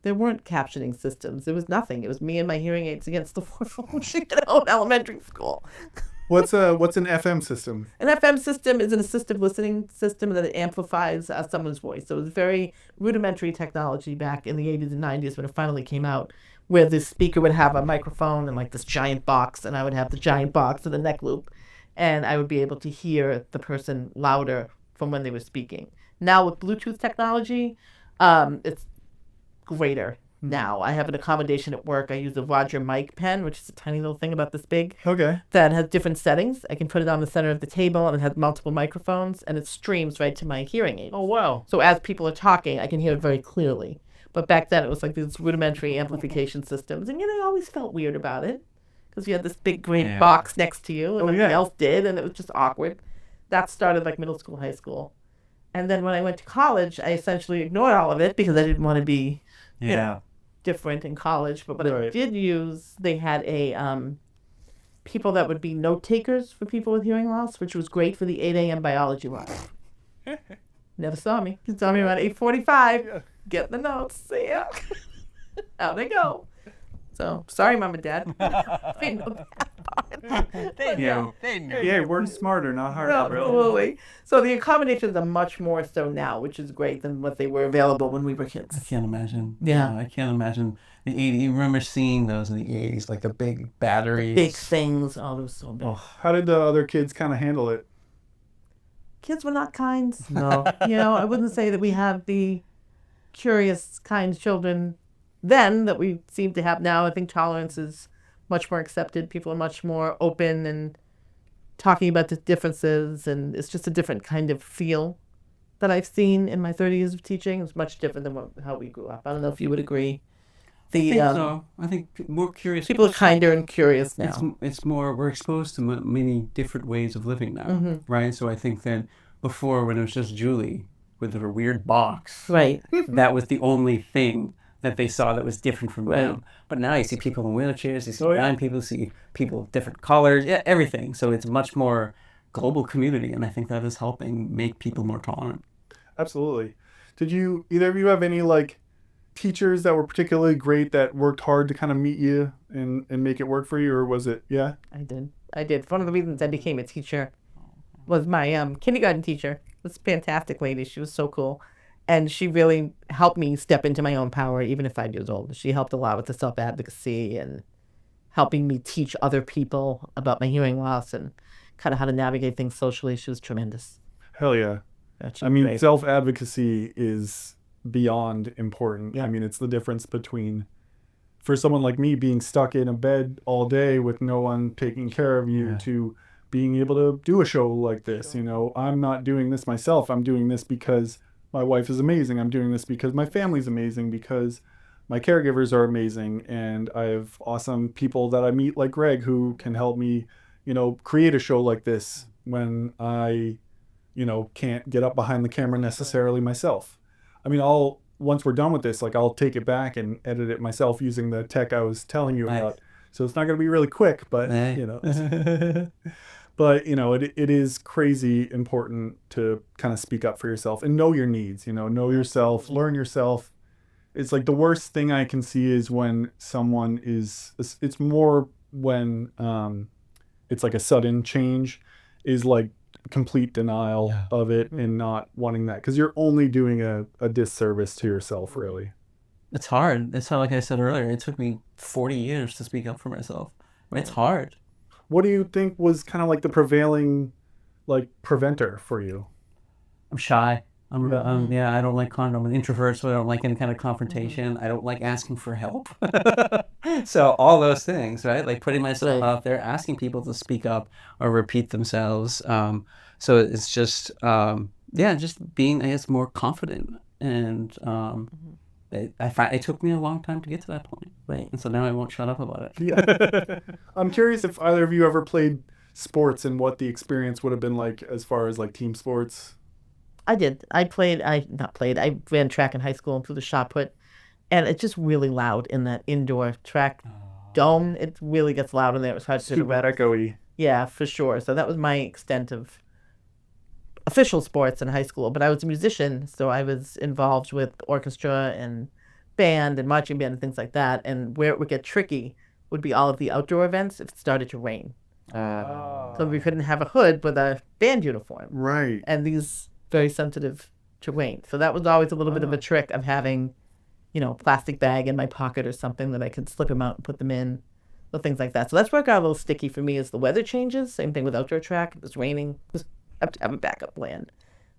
There weren't captioning systems. There was nothing. It was me and my hearing aids against the wall in elementary school. What's an FM system? An FM system is an assistive listening system that amplifies someone's voice. So it was very rudimentary technology back in the 80s and 90s when it finally came out, where the speaker would have a microphone and like this giant box, and I would have the giant box with a neck loop, and I would be able to hear the person louder from when they were speaking. Now with Bluetooth technology, it's greater. Now I have an accommodation at work. I use a Roger mic pen, which is a tiny little thing about this big, Okay. that has different settings. I can put it on the center of the table, and it has multiple microphones, and it streams right to my hearing aid. Oh, wow. So as people are talking, I can hear it very clearly. But back then, it was like these rudimentary amplification systems, and I always felt weird about it because you had this big great box next to you, and nothing else did, and it was just awkward. That started like middle school, high school, and then when I went to college, I essentially ignored all of it because I didn't want to be, different in college. But what I did use, they had a people that would be note takers for people with hearing loss, which was great for the 8 a.m. biology watch. Never saw me. You saw me around 8:45. Get the notes. See ya. Out they go. So sorry, Mom and Dad. They know that part. They knew. They knew. Yeah, we're smarter, not harder, bro. Absolutely. So the accommodations are much more so now, which is great than what they were available when we were I kids. can't imagine. Yeah. No, I can't imagine the 80s. You remember seeing those in the 80s, like the big batteries. Big things. Oh, it was so big. How did the other kids kind of handle it? Kids were not kind. No. I wouldn't say that we have the curious, kind children then that we seem to have now. I think tolerance is much more accepted. People are much more open and talking about the differences, and it's just a different kind of feel that I've seen in my 30 years of teaching. It's much different than how we grew up. I don't know if you would agree. I think so. I think more curious. People are kinder and curious now. It's more, we're exposed to many different ways of living now, right? So I think that before, when it was just Julie with her weird box, Right. that was the only thing that they saw that was different from them. But now you see people in wheelchairs, you see blind people, see people of different colors, everything. So it's a much more global community, and I think that is helping make people more tolerant. Absolutely. Did either of you have any teachers that were particularly great that worked hard to kind of meet you and make it work for you, or was it, yeah? I did. One of the reasons I became a teacher was my kindergarten teacher. This fantastic lady. She was so cool. And she really helped me step into my own power, even at 5 years old. She helped a lot with the self-advocacy and helping me teach other people about my hearing loss and kind of how to navigate things socially. She was tremendous. Hell yeah. I mean, self-advocacy is beyond important. Yeah. I mean, it's the difference between, for someone like me, being stuck in a bed all day with no one taking care of you, to being able to do a show like this. I'm not doing this myself. I'm doing this because my wife is amazing. I'm doing this because my family's amazing, because my caregivers are amazing, and I have awesome people that I meet like Greg who can help me, create a show like this when I, can't get up behind the camera necessarily myself. I mean, once we're done with this, I'll take it back and edit it myself using the tech I was telling you about. So it's not going to be really quick, but But, it is crazy important to kind of speak up for yourself and know your needs, know yourself, learn yourself. It's like the worst thing I can see is when someone it's more when it's like a sudden change, is like complete denial of it and not wanting that. Because you're only doing a disservice to yourself, really. It's hard. It's like I said earlier, it took me 40 years to speak up for myself. It's hard. What do you think was kind of like the prevailing preventer for you? I'm shy. I don't like I'm an introvert, so I don't like any kind of confrontation. I don't like asking for help. So all those things, right? Like putting myself out there, asking people to speak up or repeat themselves. So it's just, just being, I guess, more confident. And It took me a long time to get to that point. Right. And so now I won't shut up about it. Yeah. I'm curious if either of you ever played sports and what the experience would have been like as far as like team sports. I did. I ran track in high school and through the shot put, and it's just really loud in that indoor track dome. It really gets loud in there. It was hard to Too bad echoey. Yeah, for sure. So that was my extent of official sports in high school. But I was a musician, so I was involved with orchestra and band and marching band and things like that. And where it would get tricky would be all of the outdoor events if it started to rain. So we couldn't have a hood with a band uniform. Right. And these very sensitive to rain. So that was always a little bit of a trick of having, a plastic bag in my pocket or something that I could slip them out and put them in, or things like that. So that's where it got a little sticky for me as the weather changes. Same thing with outdoor track. If it was raining, just have to have a backup plan.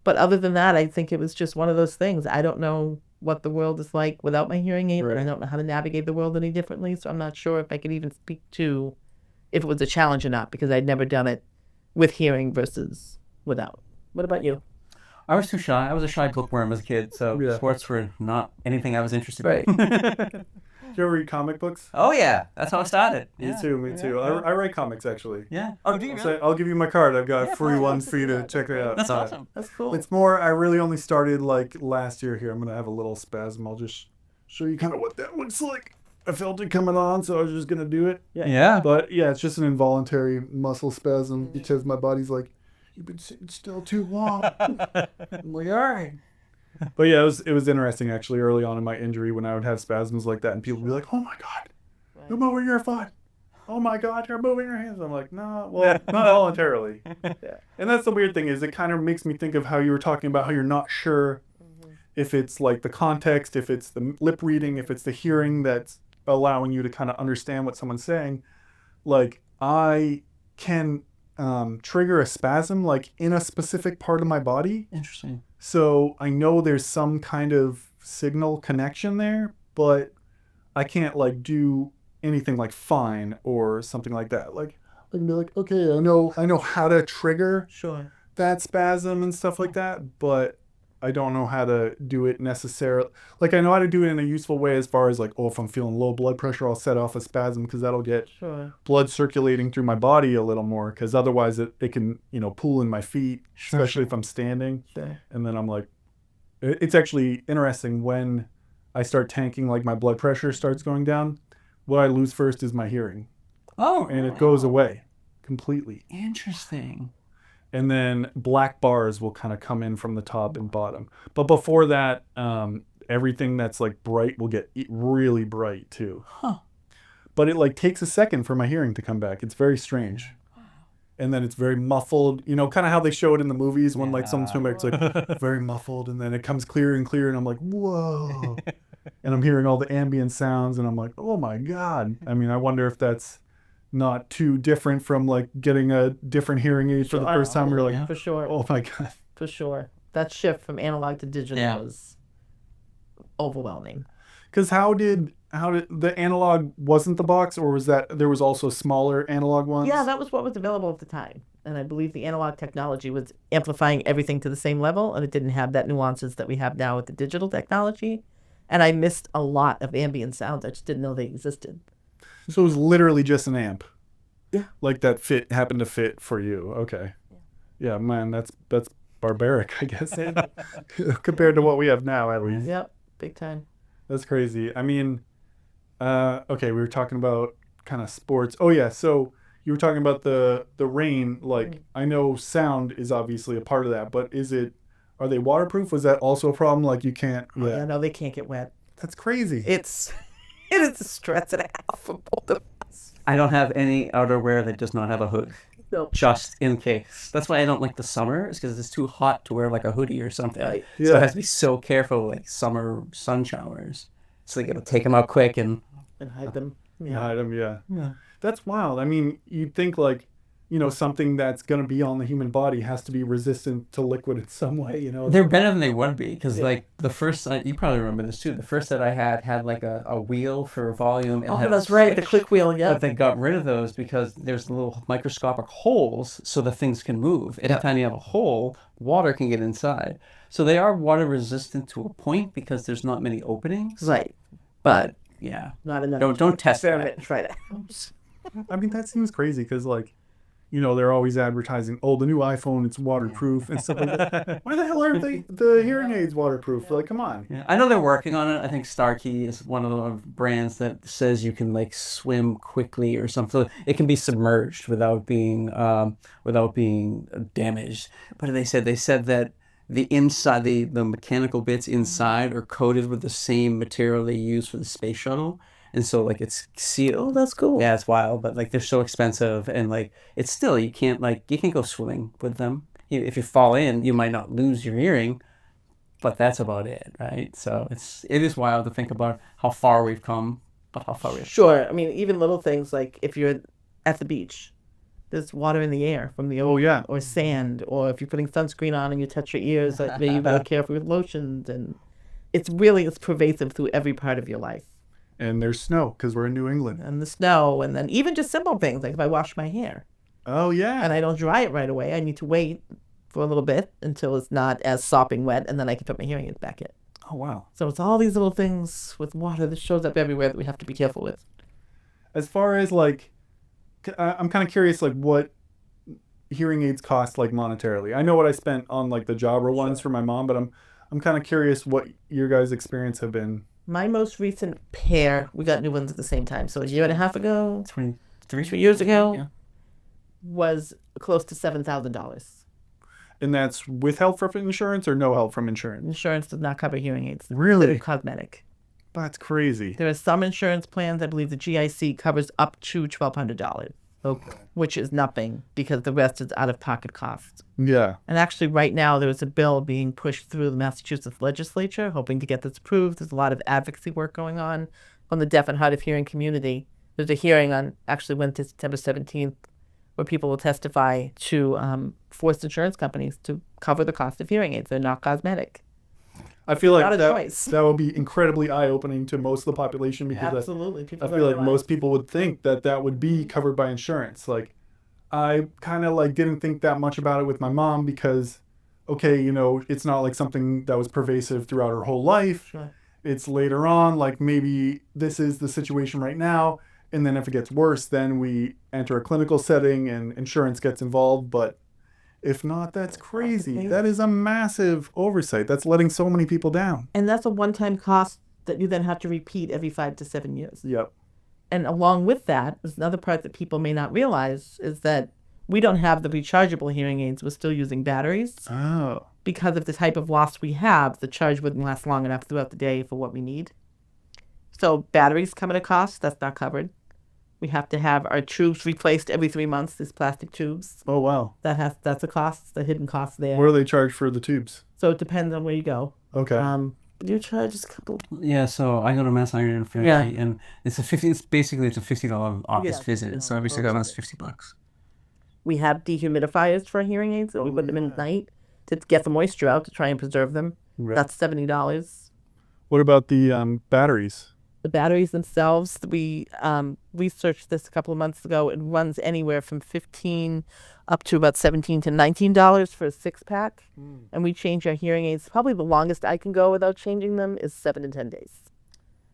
But other than that, I think it was just one of those things. I don't know what the world is like without my hearing aid, and I don't know how to navigate the world any differently. So I'm not sure if I could even speak to if it was a challenge or not, because I'd never done it with hearing versus without. What about you? I was too shy. I was a shy bookworm as a kid, so Yeah. sports were not anything I was interested Right. in. Did you ever read comic books? Oh yeah, that's how I started. Me too. I write comics actually. Yeah. Oh, do you? So I'll give you my card. I've got Yeah, free fine. ones for you to check it out. That's awesome. That's cool. It's more, I really only started like last year here. I'm going to have a little spasm. I'll just show you kind of what that looks like. I felt it coming on, so I was just going to do it. Yeah. But yeah, it's just an involuntary muscle spasm because my body's like, you've been sitting still too long. I'm like, all right. But yeah, it was interesting actually early on in my injury when I would have spasms like that and people would be like, oh my God, you're moving your foot. Oh my God, you're moving your hands. I'm like, no, well, not voluntarily. And that's the weird thing is it kind of makes me think of how you were talking about how you're not sure if it's like the context, if it's the lip reading, if it's the hearing that's allowing you to kind of understand what someone's saying. Like I can trigger a spasm like in a specific part of my body. Interesting. So I know there's some kind of signal connection there, but I can't like do anything like fine or something like that. Like I can be like, okay, I know how to trigger Sure. that spasm and stuff like that, but I don't know how to do it necessarily. Like I know how to do it in a useful way as far as like, oh, if I'm feeling low blood pressure, I'll set off a spasm because that'll get Sure. blood circulating through my body a little more because otherwise it can, pool in my feet, especially if I'm standing. Sure. And then I'm like, it's actually interesting when I start tanking, like my blood pressure starts going down. What I lose first is my hearing. Oh. And it goes away completely. Interesting. And then black bars will kind of come in from the top and bottom. But before that, everything that's like bright will get really bright too. Huh. But it like takes a second for my hearing to come back. It's very strange. And then it's very muffled, kind of how they show it in the movies when like someone's coming back, it's like very muffled, and then it comes clearer and clearer, and I'm like, whoa. And I'm hearing all the ambient sounds, and I'm like, oh my God. I mean, I wonder if that's not too different from like getting a different hearing aid for the first time. Where you're like, For sure. oh my God. For sure. That shift from analog to digital Yeah. was overwhelming. Because how did the analog wasn't the box, or was that there was also smaller analog ones? Yeah, that was what was available at the time. And I believe the analog technology was amplifying everything to the same level, and it didn't have that nuances that we have now with the digital technology. And I missed a lot of ambient sounds. I just didn't know they existed. So it was literally just an amp. Yeah. Like that happened to fit for you. Okay. Yeah, man, that's barbaric, I guess. Compared to what we have now, at least. Yep, big time. That's crazy. I mean, okay, we were talking about kind of sports. Oh yeah, so you were talking about the rain. Like I know sound is obviously a part of that, but are they waterproof? Was that also a problem? Like you can't. Yeah, no, they can't get wet. That's crazy. It is a stress and a half for both of us. I don't have any outerwear that does not have a hood, No. just in case. That's why I don't like the summer, is because it's too hot to wear like a hoodie or something. Right. So Yeah. I have to be so careful like summer sun showers. So you gotta take them out quick and And hide them. Hide 'em, yeah. Yeah. That's wild. I mean, you'd think like something that's going to be on the human body has to be resistant to liquid in some way, They're better than they would be because, like, the first set, you probably remember this too. The first set I had like a wheel for volume. And Oh, had that's right, the switch. click wheel, yeah. But they got rid of those because there's little microscopic holes so the things can move. Anytime you have a hole, water can get inside. So they are water resistant to a point because there's not many openings. Right. But yeah, Not enough. don't test that. Experiment, try that. I mean, that seems crazy because, like, they're always advertising, oh, the new iPhone, it's waterproof and stuff like that. Why the hell aren't the hearing aids waterproof? Like, come on. Yeah, I know they're working on it. I think Starkey is one of the brands that says you can like swim quickly or something. It can be submerged without being damaged. But they said that the inside, the mechanical bits inside are coated with the same material they use for the space shuttle. And so, like, it's sealed. Oh, that's cool. Yeah, it's wild, but like they're so expensive, and like it's still you can't go swimming with them. If you fall in, you might not lose your hearing, but that's about it, right? So it is wild to think about how far we've come, but how far we've Sure. I mean, even little things like if you're at the beach, there's water in the air from the Oh, yeah. or sand, or if you're putting sunscreen on and you touch your ears, like maybe you gotta be careful with lotions, and it's pervasive through every part of your life. And there's snow because we're in New England. And the snow, and then even just simple things like if I wash my hair Oh, yeah. and I don't dry it right away, I need to wait for a little bit until it's not as sopping wet, and then I can put my hearing aids back in. Oh, wow. So it's all these little things with water that shows up everywhere that we have to be careful with. As far as, like, I'm kind of curious, like, what hearing aids cost, like, monetarily. I know what I spent on, like, the Jabra ones for my mom, but I'm kind of curious what your guys' experience have been. My most recent pair, we got new ones at the same time. So a year and a half ago, 23 years ago, Yeah. was close to $7,000. And that's with help from insurance or no help from insurance? Insurance does not cover hearing aids. Really? They're cosmetic. That's crazy. There are some insurance plans, I believe the GIC covers up to $1,200, which is nothing because the rest is out-of-pocket cost. Yeah. And actually, right now, there is a bill being pushed through the Massachusetts legislature, hoping to get this approved. There's a lot of advocacy work going on from the deaf and hard of hearing community. There's a hearing on actually Wednesday, September 17th, where people will testify to force insurance companies to cover the cost of hearing aids. They're not cosmetic. I feel like Not a choice. that would be incredibly eye-opening to most of the population because Absolutely. I People feel don't like realize. most people would think that would be covered by insurance. Like, I kind of like didn't think that much about it with my mom because, okay, it's not like something that was pervasive throughout her whole life. Sure. It's later on, like maybe this is the situation right now, and then if it gets worse, then we enter a clinical setting and insurance gets involved. But if not, that's crazy. That is a massive oversight. That's letting so many people down. And that's a one-time cost that you then have to repeat every 5 to 7 years. Yep. And along with that, there's another part that people may not realize is that we don't have the rechargeable hearing aids. We're still using batteries. Oh. Because of the type of loss we have, the charge wouldn't last long enough throughout the day for what we need. So batteries come at a cost. That's not covered. We have to have our tubes replaced every 3 months, these plastic tubes. Oh, wow. That's a cost, the hidden cost there. What do they charge for the tubes? So it depends on where you go. Okay. You charge a couple. Yeah, so I go to Mass Eye University, Yeah. and it's a $50 office Yeah. visit. So every 6 months, $50. We have dehumidifiers for our hearing aids, so we put them in at night to get the moisture out to try and preserve them. Right. That's $70. What about the batteries? The batteries themselves, we researched this a couple of months ago. It runs anywhere from $15 up to about $17 to $19 for a 6-pack. And we change our hearing aids. Probably the longest I can go without changing them is 7 to 10 days.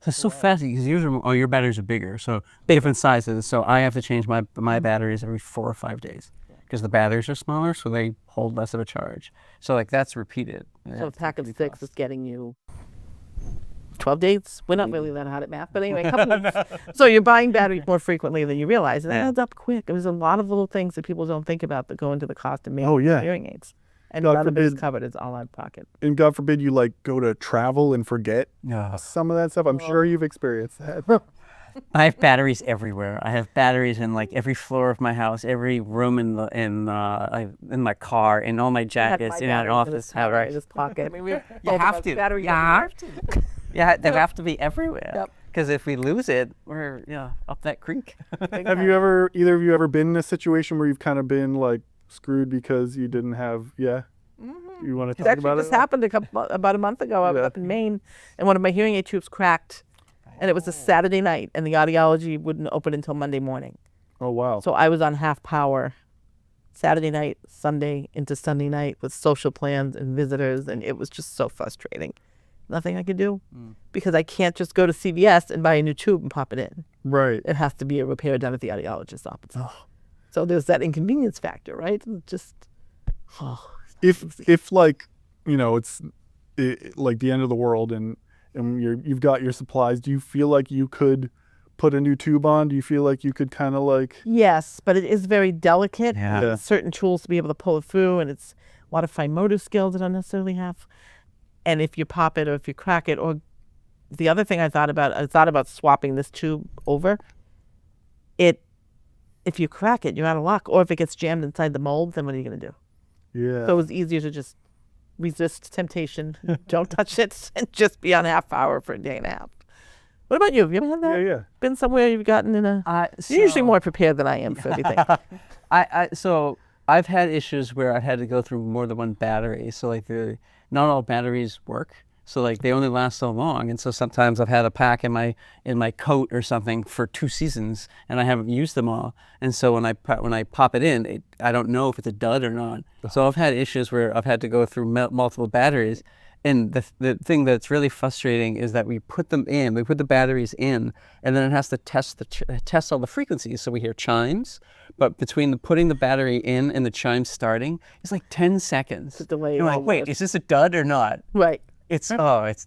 It's so fast because your batteries are bigger, so different sizes. So I have to change my batteries every 4 or 5 days because the batteries are smaller, so they hold less of a charge. So like that's repeated. So a pack of 6 is getting you 12 days. We're not really that hot at math, but anyway, a couple of, so you're buying batteries more frequently than you realize, and that adds up quick. There's a lot of little things that people don't think about that go into the cost of making hearing aids. And God none of it is forbid. covered. It's all out of pocket. And God forbid you like go to travel and forget Yeah. some of that stuff. I'm sure you've experienced that. I have batteries everywhere. I have batteries in like every floor of my house, every room in my car, in all my jackets, in our office. In this pocket. I mean, You have to. Batteries You have to. Yeah, they have to be everywhere. Yep. Because if we lose it, we're up that creek. Have you ever, either of you ever been in a situation where you've kind of been like screwed because you didn't have, You want to It talk actually about just it? happened about a month ago. I was Yeah. up in Maine, and one of my hearing aid tubes cracked, and it was a Saturday night, and the audiology wouldn't open until Monday morning. Oh, wow. So I was on half power Saturday night, Sunday into Sunday night with social plans and visitors, and it was just so frustrating. Nothing I could do because I can't just go to CVS and buy a new tube and pop it in. Right. It has to be a repair done at the audiologist's office. So there's that inconvenience factor, right? Just If like, it's like the end of the world and you've got your supplies, do you feel like you could put a new tube on? Do you feel like you could kind of like... yes, but it is very delicate. Yeah. Yeah. Certain tools to be able to pull it through, and it's a lot of fine motor skills that I don't necessarily have. And if you pop it or if you crack it, or the other thing I thought about swapping this tube over. If you crack it, you're out of luck. Or if it gets jammed inside the mold, then what are you going to do? Yeah. So it was easier to just resist temptation, don't touch it, and just be on half power for a day and a half. What about you? Have you ever had that? Yeah. Been somewhere you've gotten in a... You're usually more prepared than I am for everything. So I've had issues where I've had to go through more than one battery. So like not all batteries work. So like they only last so long, and so sometimes I've had a pack in my coat or something for 2 seasons, and I haven't used them all. And so when I pop it in, I don't know if it's a dud or not. So I've had issues where I've had to go through multiple batteries. And the thing that's really frustrating is that we put the batteries in, and then it has to test all the frequencies. So we hear chimes, but between putting the battery in and the chimes starting, it's like 10 seconds. It's a delay. You're like, wait, is this a dud or not? Right. It's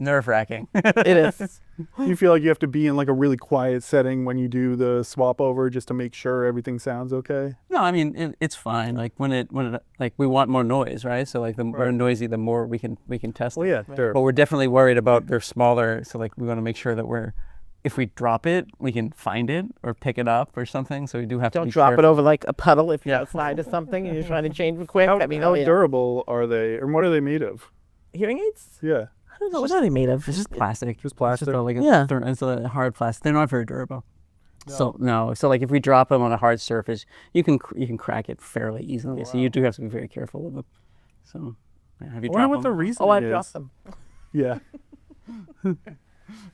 nerve-wracking. It is. You feel like you have to be in like a really quiet setting when you do the swap over just to make sure everything sounds okay? No, I mean it's fine. Like when it like we want more noise, right? So like the more noisy, the more we can test. Well, it. yeah, sure. But we're definitely worried about they're smaller. So like we want to make sure that if we drop it, we can find it or pick it up or something. So we do have to Don't be drop it careful. over like a puddle if you're outside or something and you're trying to change it quick. How I mean, durable are they, and what are they made of? Hearing aids? Yeah. I don't know. What are they made of? It's just plastic. Just plastic? It's a hard plastic. They're not very durable. So like if we drop them on a hard surface, you can crack it fairly easily. So you do have to be very careful with them. So have you I wonder dropped what the them? reason Oh, I've is. dropped them. Yeah.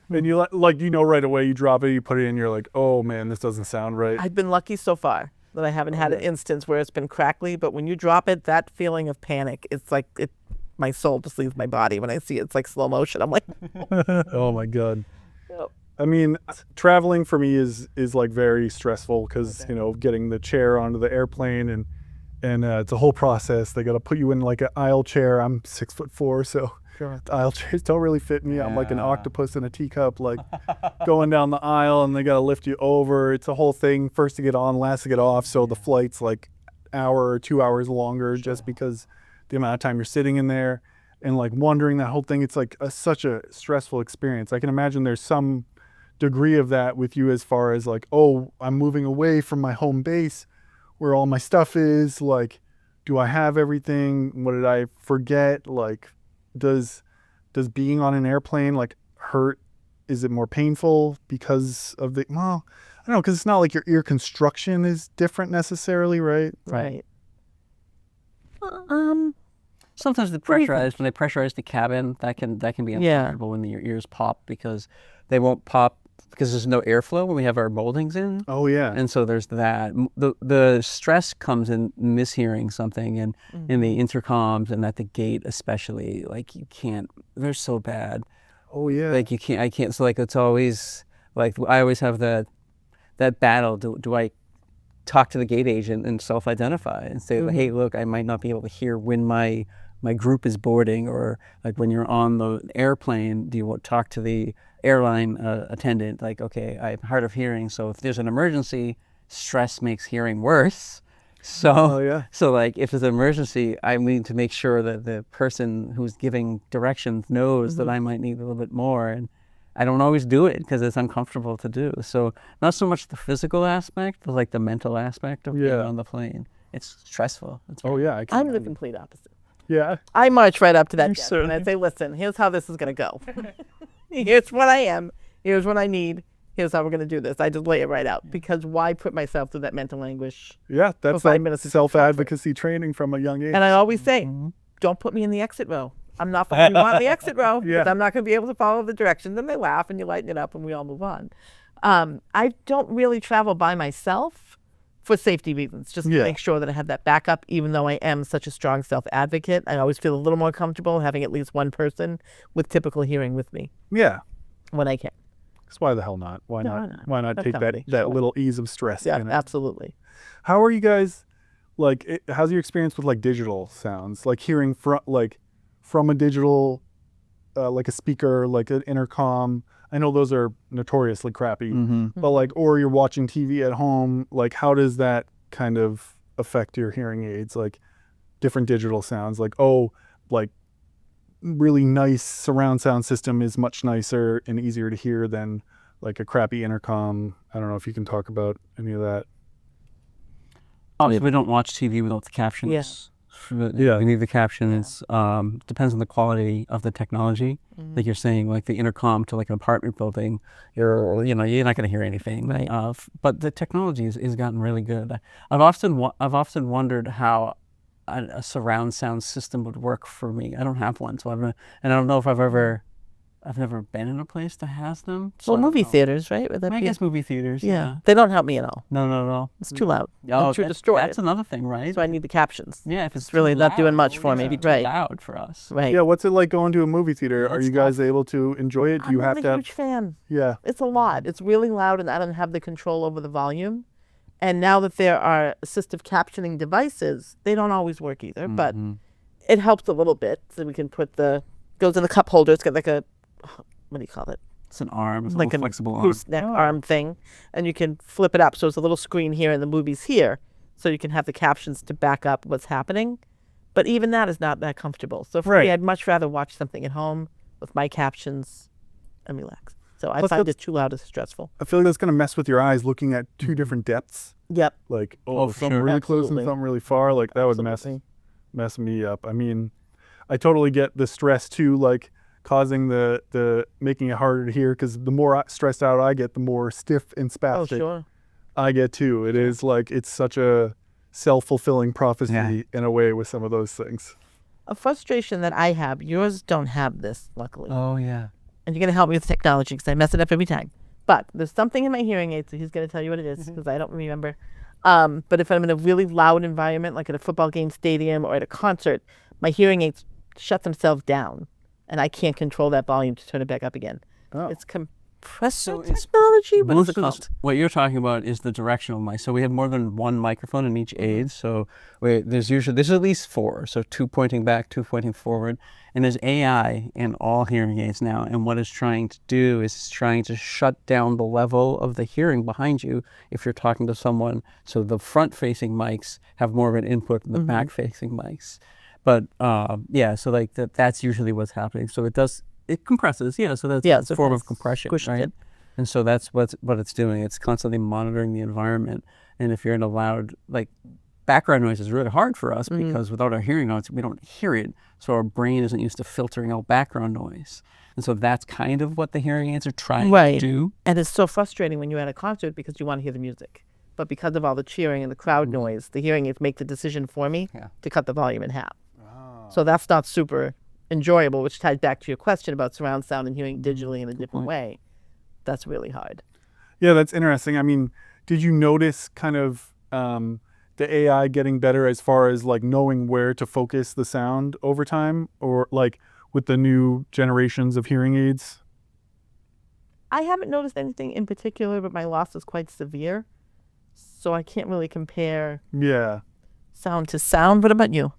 And you right away, you drop it, you put it in, you're like, oh man, this doesn't sound right. I've been lucky so far that I haven't had an instance where it's been crackly, but when you drop it, that feeling of panic, it's like my soul just leaves my body when I see it. It's like slow motion. I'm like, Oh my God. Yep. I mean, traveling for me is like very stressful because, getting the chair onto the airplane and it's a whole process. They got to put you in like an aisle chair. I'm 6'4", so the aisle chairs don't really fit me. I'm like an octopus in a teacup, like going down the aisle, and they got to lift you over. It's a whole thing. First to get on, last to get off. So the flight's like hour or 2 hours longer just because the amount of time you're sitting in there and like wondering that whole thing. It's like such a stressful experience. I can imagine there's some degree of that with you as far as like, oh, I'm moving away from my home base where all my stuff is. Like, do I have everything? What did I forget? Like, does being on an airplane like hurt? Is it more painful because of the, well, I don't know, because it's not like your ear construction is different necessarily, right? right. Sometimes when they pressurize the cabin, that can be uncomfortable when your ears pop because they won't pop because there's no airflow when we have our moldings in. Oh yeah. And so there's that. The stress comes in mishearing something and in the intercoms and at the gate especially. Like you can't. They're so bad. Oh yeah. Like you can't. I can't. So like it's always like I always have that battle. Do I talk to the gate agent and self-identify and say, hey, look, I might not be able to hear when my group is boarding, or like when you're on the airplane, do you want to talk to the airline attendant? Like, okay, I have hard of hearing, so if there's an emergency, stress makes hearing worse. So, so like if there's an emergency, I need to make sure that the person who's giving directions knows that I might need a little bit more, and I don't always do it because it's uncomfortable to do. So not so much the physical aspect, but like the mental aspect of being on the plane. It's stressful. I'm the complete opposite. Yeah. I march right up to that desk and I say, listen, here's how this is going to go. Here's what I am. Here's what I need. Here's how we're going to do this. I just lay it right out because why put myself through that mental anguish? Yeah, that's 5 like minutes of self-advocacy training from a young age. And I always say, don't put me in the exit row. I'm not you want the exit row because I'm not going to be able to follow the directions. And they laugh and you lighten it up and we all move on. I don't really travel by myself for safety reasons, just to make sure that I have that backup, even though I am such a strong self-advocate. I always feel a little more comfortable having at least one person with typical hearing with me Yeah. when I can. Because why the hell not? Why not? Why not take Definitely. that little ease of stress? Yeah, in it? absolutely. How are you guys, like, how's your experience with like digital sounds? Like hearing from a digital, like a speaker, like an intercom. I know those are notoriously crappy, but like, or you're watching TV at home, like how does that kind of affect your hearing aids? Like different digital sounds, like, oh, like really nice surround sound system is much nicer and easier to hear than like a crappy intercom. I don't know if you can talk about any of that. Obviously, we don't watch TV without the captions. Yeah. We need the captions. Depends on the quality of the technology. Like you're saying, like the intercom to like an apartment building, you're not going to hear anything. Right. But the technology has gotten really good. I've often wondered how a surround sound system would work for me. I don't have one, so and I don't know if I've never been in a place that has them. So Well, movie theaters, right? Would that I be guess movie theaters. yeah. They don't help me at all. No, not at all. It's too loud. Oh, I'm too destroyed. That's another thing, right? So I need the captions. Yeah, if it's really too not doing loud, much for me. it's too Right. loud for us. Right. Yeah, what's it like going to a movie theater? Are That's you guys able to enjoy it? Do you I'm have not to a have, huge fan. yeah. It's a lot. It's really loud and I don't have the control over the volume. And now that there are assistive captioning devices, they don't always work either, but it helps a little bit. So we can goes in the cup holder. It's got like a, what do you call it? It's an arm. It's Like a a flexible arm. gooseneck arm thing. And you can flip it up. So it's a little screen here and the movie's here. So you can have the captions to back up what's happening. But even that is not that comfortable. So for me, I'd much rather watch something at home with my captions and relax. So I find it too loud and stressful. I feel like that's going to mess with your eyes looking at two different depths. Yep. Like, Oh, some sure. really close Absolutely. and some really far. Like that would mess me up. I mean, I totally get the stress too, like causing the making it harder to hear because the more stressed out I get, the more stiff and Oh, spastic sure. I get too. It is like, it's such a self-fulfilling prophecy Yeah. in a way with some of those things. A frustration that I have, yours don't have this, luckily. Oh yeah. And you're going to help me with technology because I mess it up every time. But there's something in my hearing aid, so he's going to tell you what it is because I don't remember. But if I'm in a really loud environment, like at a football game stadium or at a concert, my hearing aids shut themselves down and I can't control that volume to turn it back up again. Oh. It's compressor it's technology. What is it Most of called? what you're talking about is the directional mic. So we have more than one microphone in each aid. So there's at least 4. So 2 pointing back, 2 pointing forward. And there's AI in all hearing aids now. And what it's trying to do is it's trying to shut down the level of the hearing behind you if you're talking to someone. So the front-facing mics have more of an input than the back-facing mics. But so like that's usually what's happening. So it compresses, so that's a form of compression, squishes right? it. And so that's what it's doing. It's constantly monitoring the environment. And if you're in a loud, like background noise is really hard for us because without our hearing aids, we don't hear it. So our brain isn't used to filtering out background noise. And so that's kind of what the hearing aids are trying to do. And it's so frustrating when you're at a concert because you want to hear the music. But because of all the cheering and the crowd noise, the hearing aids make the decision for me to cut the volume in half. So that's not super enjoyable, which ties back to your question about surround sound and hearing digitally in a different way. That's really hard. Yeah, that's interesting. I mean, did you notice kind of the AI getting better as far as like knowing where to focus the sound over time, or like with the new generations of hearing aids? I haven't noticed anything in particular, but my loss is quite severe. So I can't really compare Yeah. sound to sound. What about you?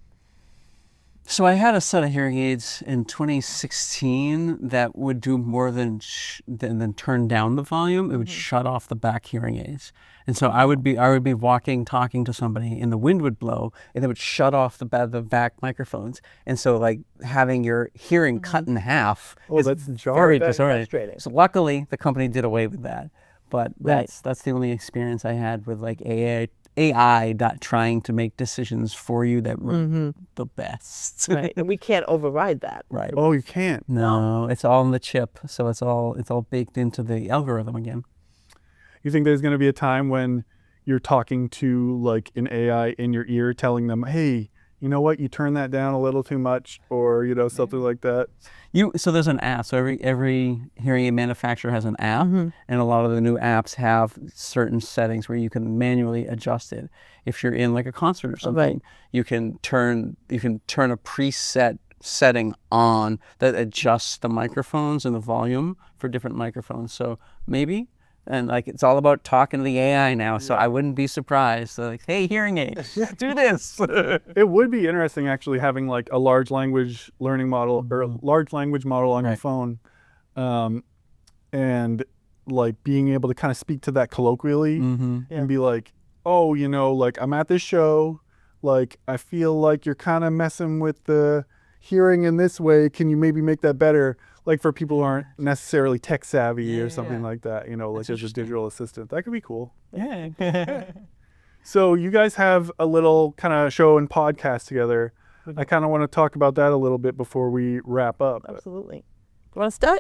So I had a set of hearing aids in 2016 that would do more than than turn down the volume. It would shut off the back hearing aids. And so I would be walking, talking to somebody, and the wind would blow, and it would shut off the back microphones. And so like having your hearing cut in half is that's very disorienting. frustrating. So luckily the company did away with that. But that's the only experience I had with like AI not trying to make decisions for you that were the best. Right. And we can't override that. Right. Oh, you can't. No, it's all in the chip, so it's all baked into the algorithm again. You think there's going to be a time when you're talking to like an AI in your ear, telling them, "Hey, you know what? You turn that down a little too much," or something like that. So there's an app. So every hearing aid manufacturer has an app, and a lot of the new apps have certain settings where you can manually adjust it. If you're in like a concert or something, you can turn a preset setting on that adjusts the microphones and the volume for different microphones. So maybe. And like it's all about talking to the AI now, so I wouldn't be surprised. So like, hey, hearing aids, do this. It would be interesting actually having like a large language learning model or a large language model on your phone, and like being able to kind of speak to that colloquially and be like, oh, like I'm at this show, like I feel like you're kind of messing with the hearing in this way. Can you maybe make that better? Like for people who aren't necessarily tech savvy or something like that, like as a digital assistant. That could be cool. Yeah. So you guys have a little kind of show and podcast together. I kind of want to talk about that a little bit before we wrap up. Absolutely. You want to start?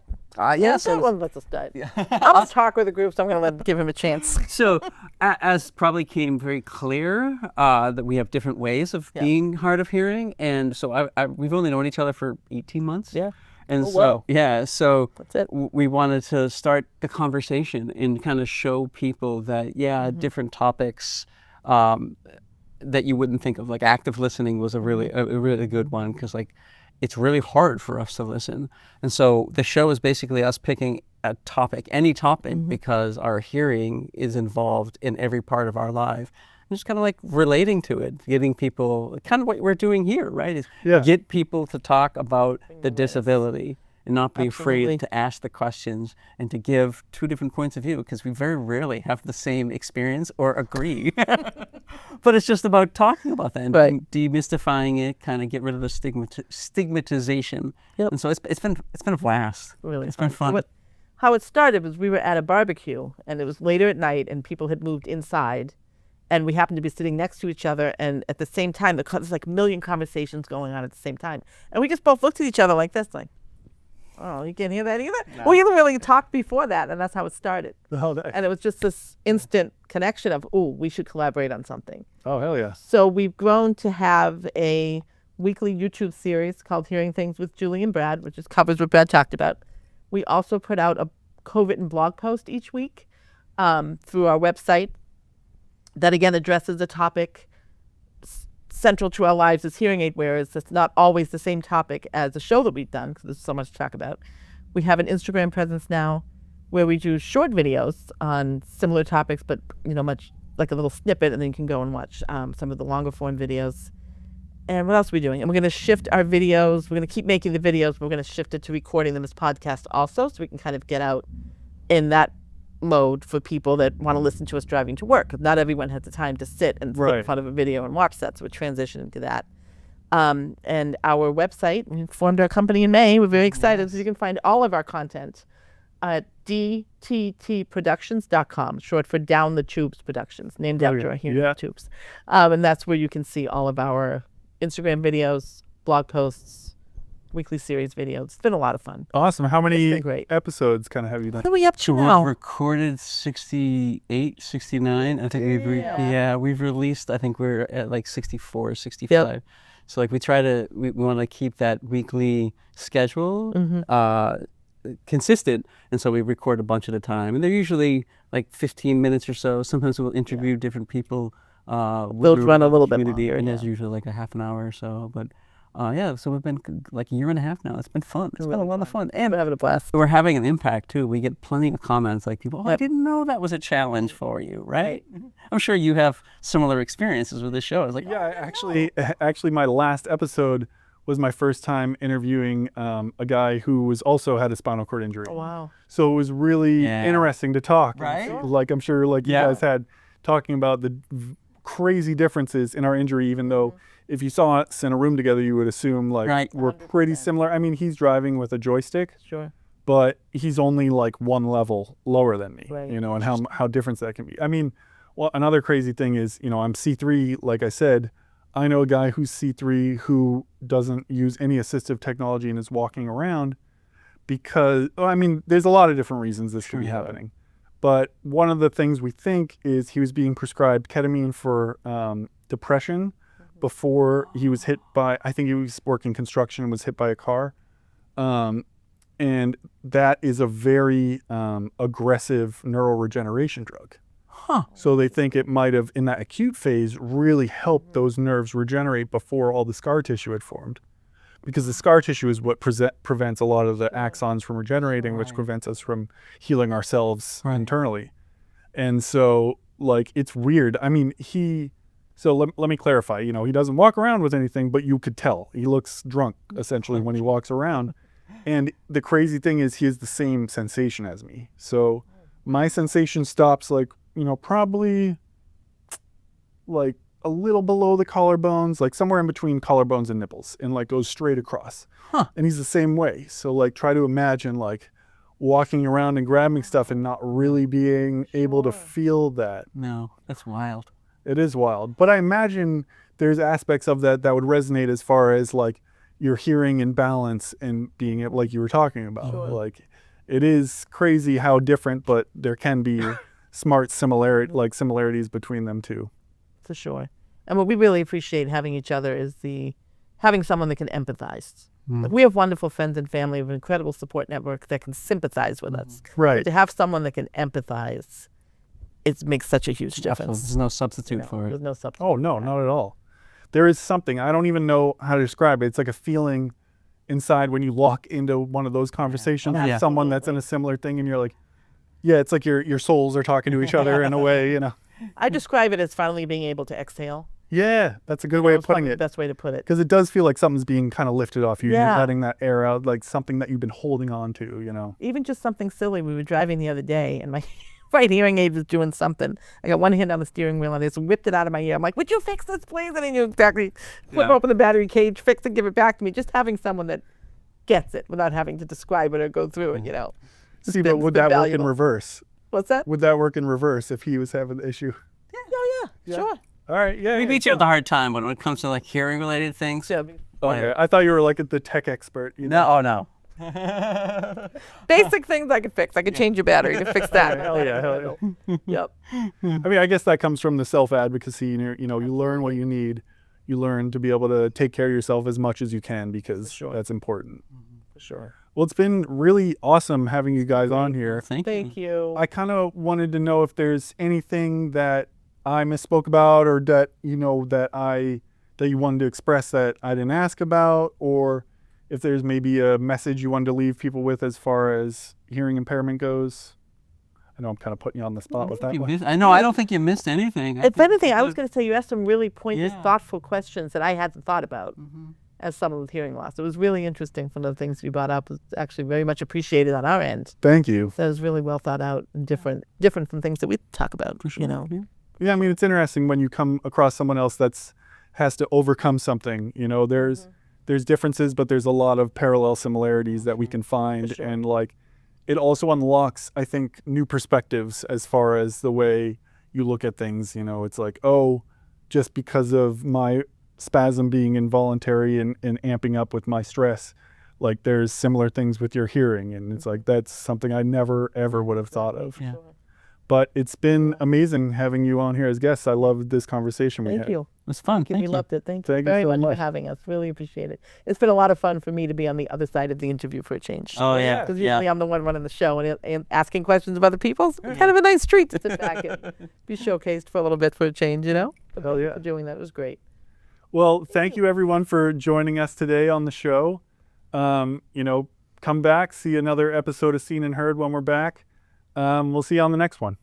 Yes. That one lets us start. I'm going to talk with the group, so I'm going to give him a chance. So, as probably came very clear, that we have different ways of being hard of hearing, and so we've only known each other for 18 months. Yeah. And wow. so That's it. we wanted to start the conversation and kind of show people that different topics that you wouldn't think of, like active listening was a really good one, because like it's really hard for us to listen. And so the show is basically us picking a topic, any topic, because our hearing is involved in every part of our life. And just kind of like relating to it, getting people, kind of what we're doing here, right? Is get people to talk about the disability and not be afraid to ask the questions and to give two different points of view, because we very rarely have the same experience or agree. But it's just about talking about that and demystifying it, kind of get rid of the stigmatization. And so it's been a blast. Really, it's been fun. How it started was we were at a barbecue, and it was later at night, and people had moved inside, and we happened to be sitting next to each other, and at the same time, there's like a million conversations going on at the same time, and we just both looked at each other like this, like, oh, you can't hear that either? No. We literally talked before that, and that's how it started. Oh, nice. And it was just this instant connection of, oh, we should collaborate on something. Oh, hell yeah. So we've grown to have a weekly YouTube series called Hearing Things with Julie and Brad, which covers what Brad talked about. We also put out a co-written blog post each week through our website that, again, addresses a topic central to our lives as hearing aid wearers. It's not always the same topic as the show that we've done, because there's so much to talk about. We have an Instagram presence now where we do short videos on similar topics, but much like a little snippet, and then you can go and watch some of the longer form videos. And what else are we doing? And we're going to shift our videos. We're going to keep making the videos. We're going to shift it to recording them as podcasts also, so we can kind of get out in that mode for people that want to listen to us driving to work. Not everyone has the time to sit and sit in front of a video and watch that, so we're transitioning to that. And our website, we formed our company in May. We're very excited. So you can find all of our content at dttproductions.com, short for Down the Tubes Productions, named after our hearing tubes. And that's where you can see all of our Instagram videos, blog posts, weekly series videos. It's been a lot of fun. Awesome. How many episodes kind of have you done? What are we up to now? We've recorded 68, 69. I think we've released, I think we're at like 64, 65. Yep. So like we want to keep that weekly schedule consistent. And so we record a bunch at a time. And they're usually like 15 minutes or so. Sometimes we'll interview different people. They'll run a little bit longer. And there's usually like a half an hour or so. But so we've been like a year and a half now. It's been fun. It's been a lot of fun. And we're having a blast. We're having an impact too. We get plenty of comments like people, I didn't know that was a challenge for you, right? I'm sure you have similar experiences with this show. It's like, actually my last episode was my first time interviewing a guy who also had a spinal cord injury. Oh, wow. So it was really interesting to talk. Right? Like I'm sure you guys had, talking about the crazy differences in our injury, even though if you saw us in a room together, you would assume we're pretty similar. I mean, he's driving with a joystick, but he's only like one level lower than me, and how different that can be. I mean, Well, another crazy thing is, I'm C3, like I said. I know a guy who's C3 who doesn't use any assistive technology and is walking around because, there's a lot of different reasons this could be happening. But one of the things we think is he was being prescribed ketamine for depression before he was hit by, I think he was working construction and was hit by a car. And that is a very aggressive neuroregeneration drug. Huh. So they think it might have, in that acute phase, really helped those nerves regenerate before all the scar tissue had formed. Because the scar tissue is what prevents a lot of the axons from regenerating, which prevents us from healing ourselves internally. And so, it's weird. So let me clarify. He doesn't walk around with anything, but you could tell. He looks drunk, essentially, when he walks around. And the crazy thing is he has the same sensation as me. So my sensation stops probably a little below the collarbones, somewhere in between collarbones and nipples, and goes straight across. Huh. And he's the same way. So try to imagine walking around and grabbing stuff and not really being able to feel that. No, that's wild. It is wild. But I imagine there's aspects of that would resonate as far as your hearing and balance and being able, like you were talking about. Sure. It is crazy how different, but there can be similarities between them too. For sure. And what we really appreciate having each other is having someone that can empathize. We have wonderful friends and family, of an incredible support network that can sympathize with us. Right. But to have someone that can empathize, it makes such a huge difference. There's no substitute for it. There's no substitute. Oh, no, not at all. There is something, I don't even know how to describe it. It's like a feeling inside when you walk into one of those conversations with someone that's in a similar thing, and you're like, yeah, it's like your souls are talking to each other in a way, I describe it as finally being able to exhale. Yeah, that's a good way of putting The it. best way to put it. Because it does feel like something's being kind of lifted off you. Yeah. You're letting that air out, like something that you've been holding on to, Even just something silly. We were driving the other day, and my right hearing aid was doing something. I got one hand on the steering wheel, and I just whipped it out of my ear. I'm like, would you fix this, please? And then you exactly flip open the battery cage, fix it, give it back to me. Just having someone that gets it without having to describe it or go through it, See, but would that work in valuable. reverse? What's that? Would that work in reverse if he was having the issue? Oh, yeah, sure. All right, yeah. We beat you at the hard time, but when it comes to hearing related things. Yeah. Okay, I thought you were the tech expert. No, oh no. Basic things I could fix. I could change your battery to fix that. Hell yeah. Yep. I guess that comes from the self-advocacy. You learn what you need. You learn to be able to take care of yourself as much as you can because that's important. For sure. Well, it's been really awesome having you guys on here. Thank you. I kind of wanted to know if there's anything that I misspoke about or that that you wanted to express that I didn't ask about, or if there's maybe a message you wanted to leave people with as far as hearing impairment goes. I know I'm kind of putting you on the spot with that one. I know. I don't think you missed anything. If anything, I was going to say you asked some really pointed, thoughtful questions that I hadn't thought about as someone with hearing loss. It was really interesting. Some of the things you brought up was actually very much appreciated on our end. Thank you. So it was really well thought out and different from things that we talk about. Yeah, it's interesting when you come across someone else has to overcome something. There's differences, but there's a lot of parallel similarities that we can find, and it also unlocks, I think, new perspectives as far as the way you look at things. It's like, oh, just because of my spasm being involuntary and amping up with my stress, there's similar things with your hearing, and it's that's something I never ever would have thought of. Yeah. But it's been amazing having you on here as guests. I loved this conversation we had. Thank you. It was fun. We loved it. Thank you Thank you very so much for much. having us. Really appreciate it. It's been a lot of fun for me to be on the other side of the interview for a change. Oh yeah. Because usually I'm the one running the show and asking questions of other people. It's kind of a nice treat to sit back and be showcased for a little bit for a change, Hell yeah. For doing that. It was great. Well, thank you everyone for joining us today on the show. Come back, see another episode of Seen and Heard when we're back. We'll see you on the next one.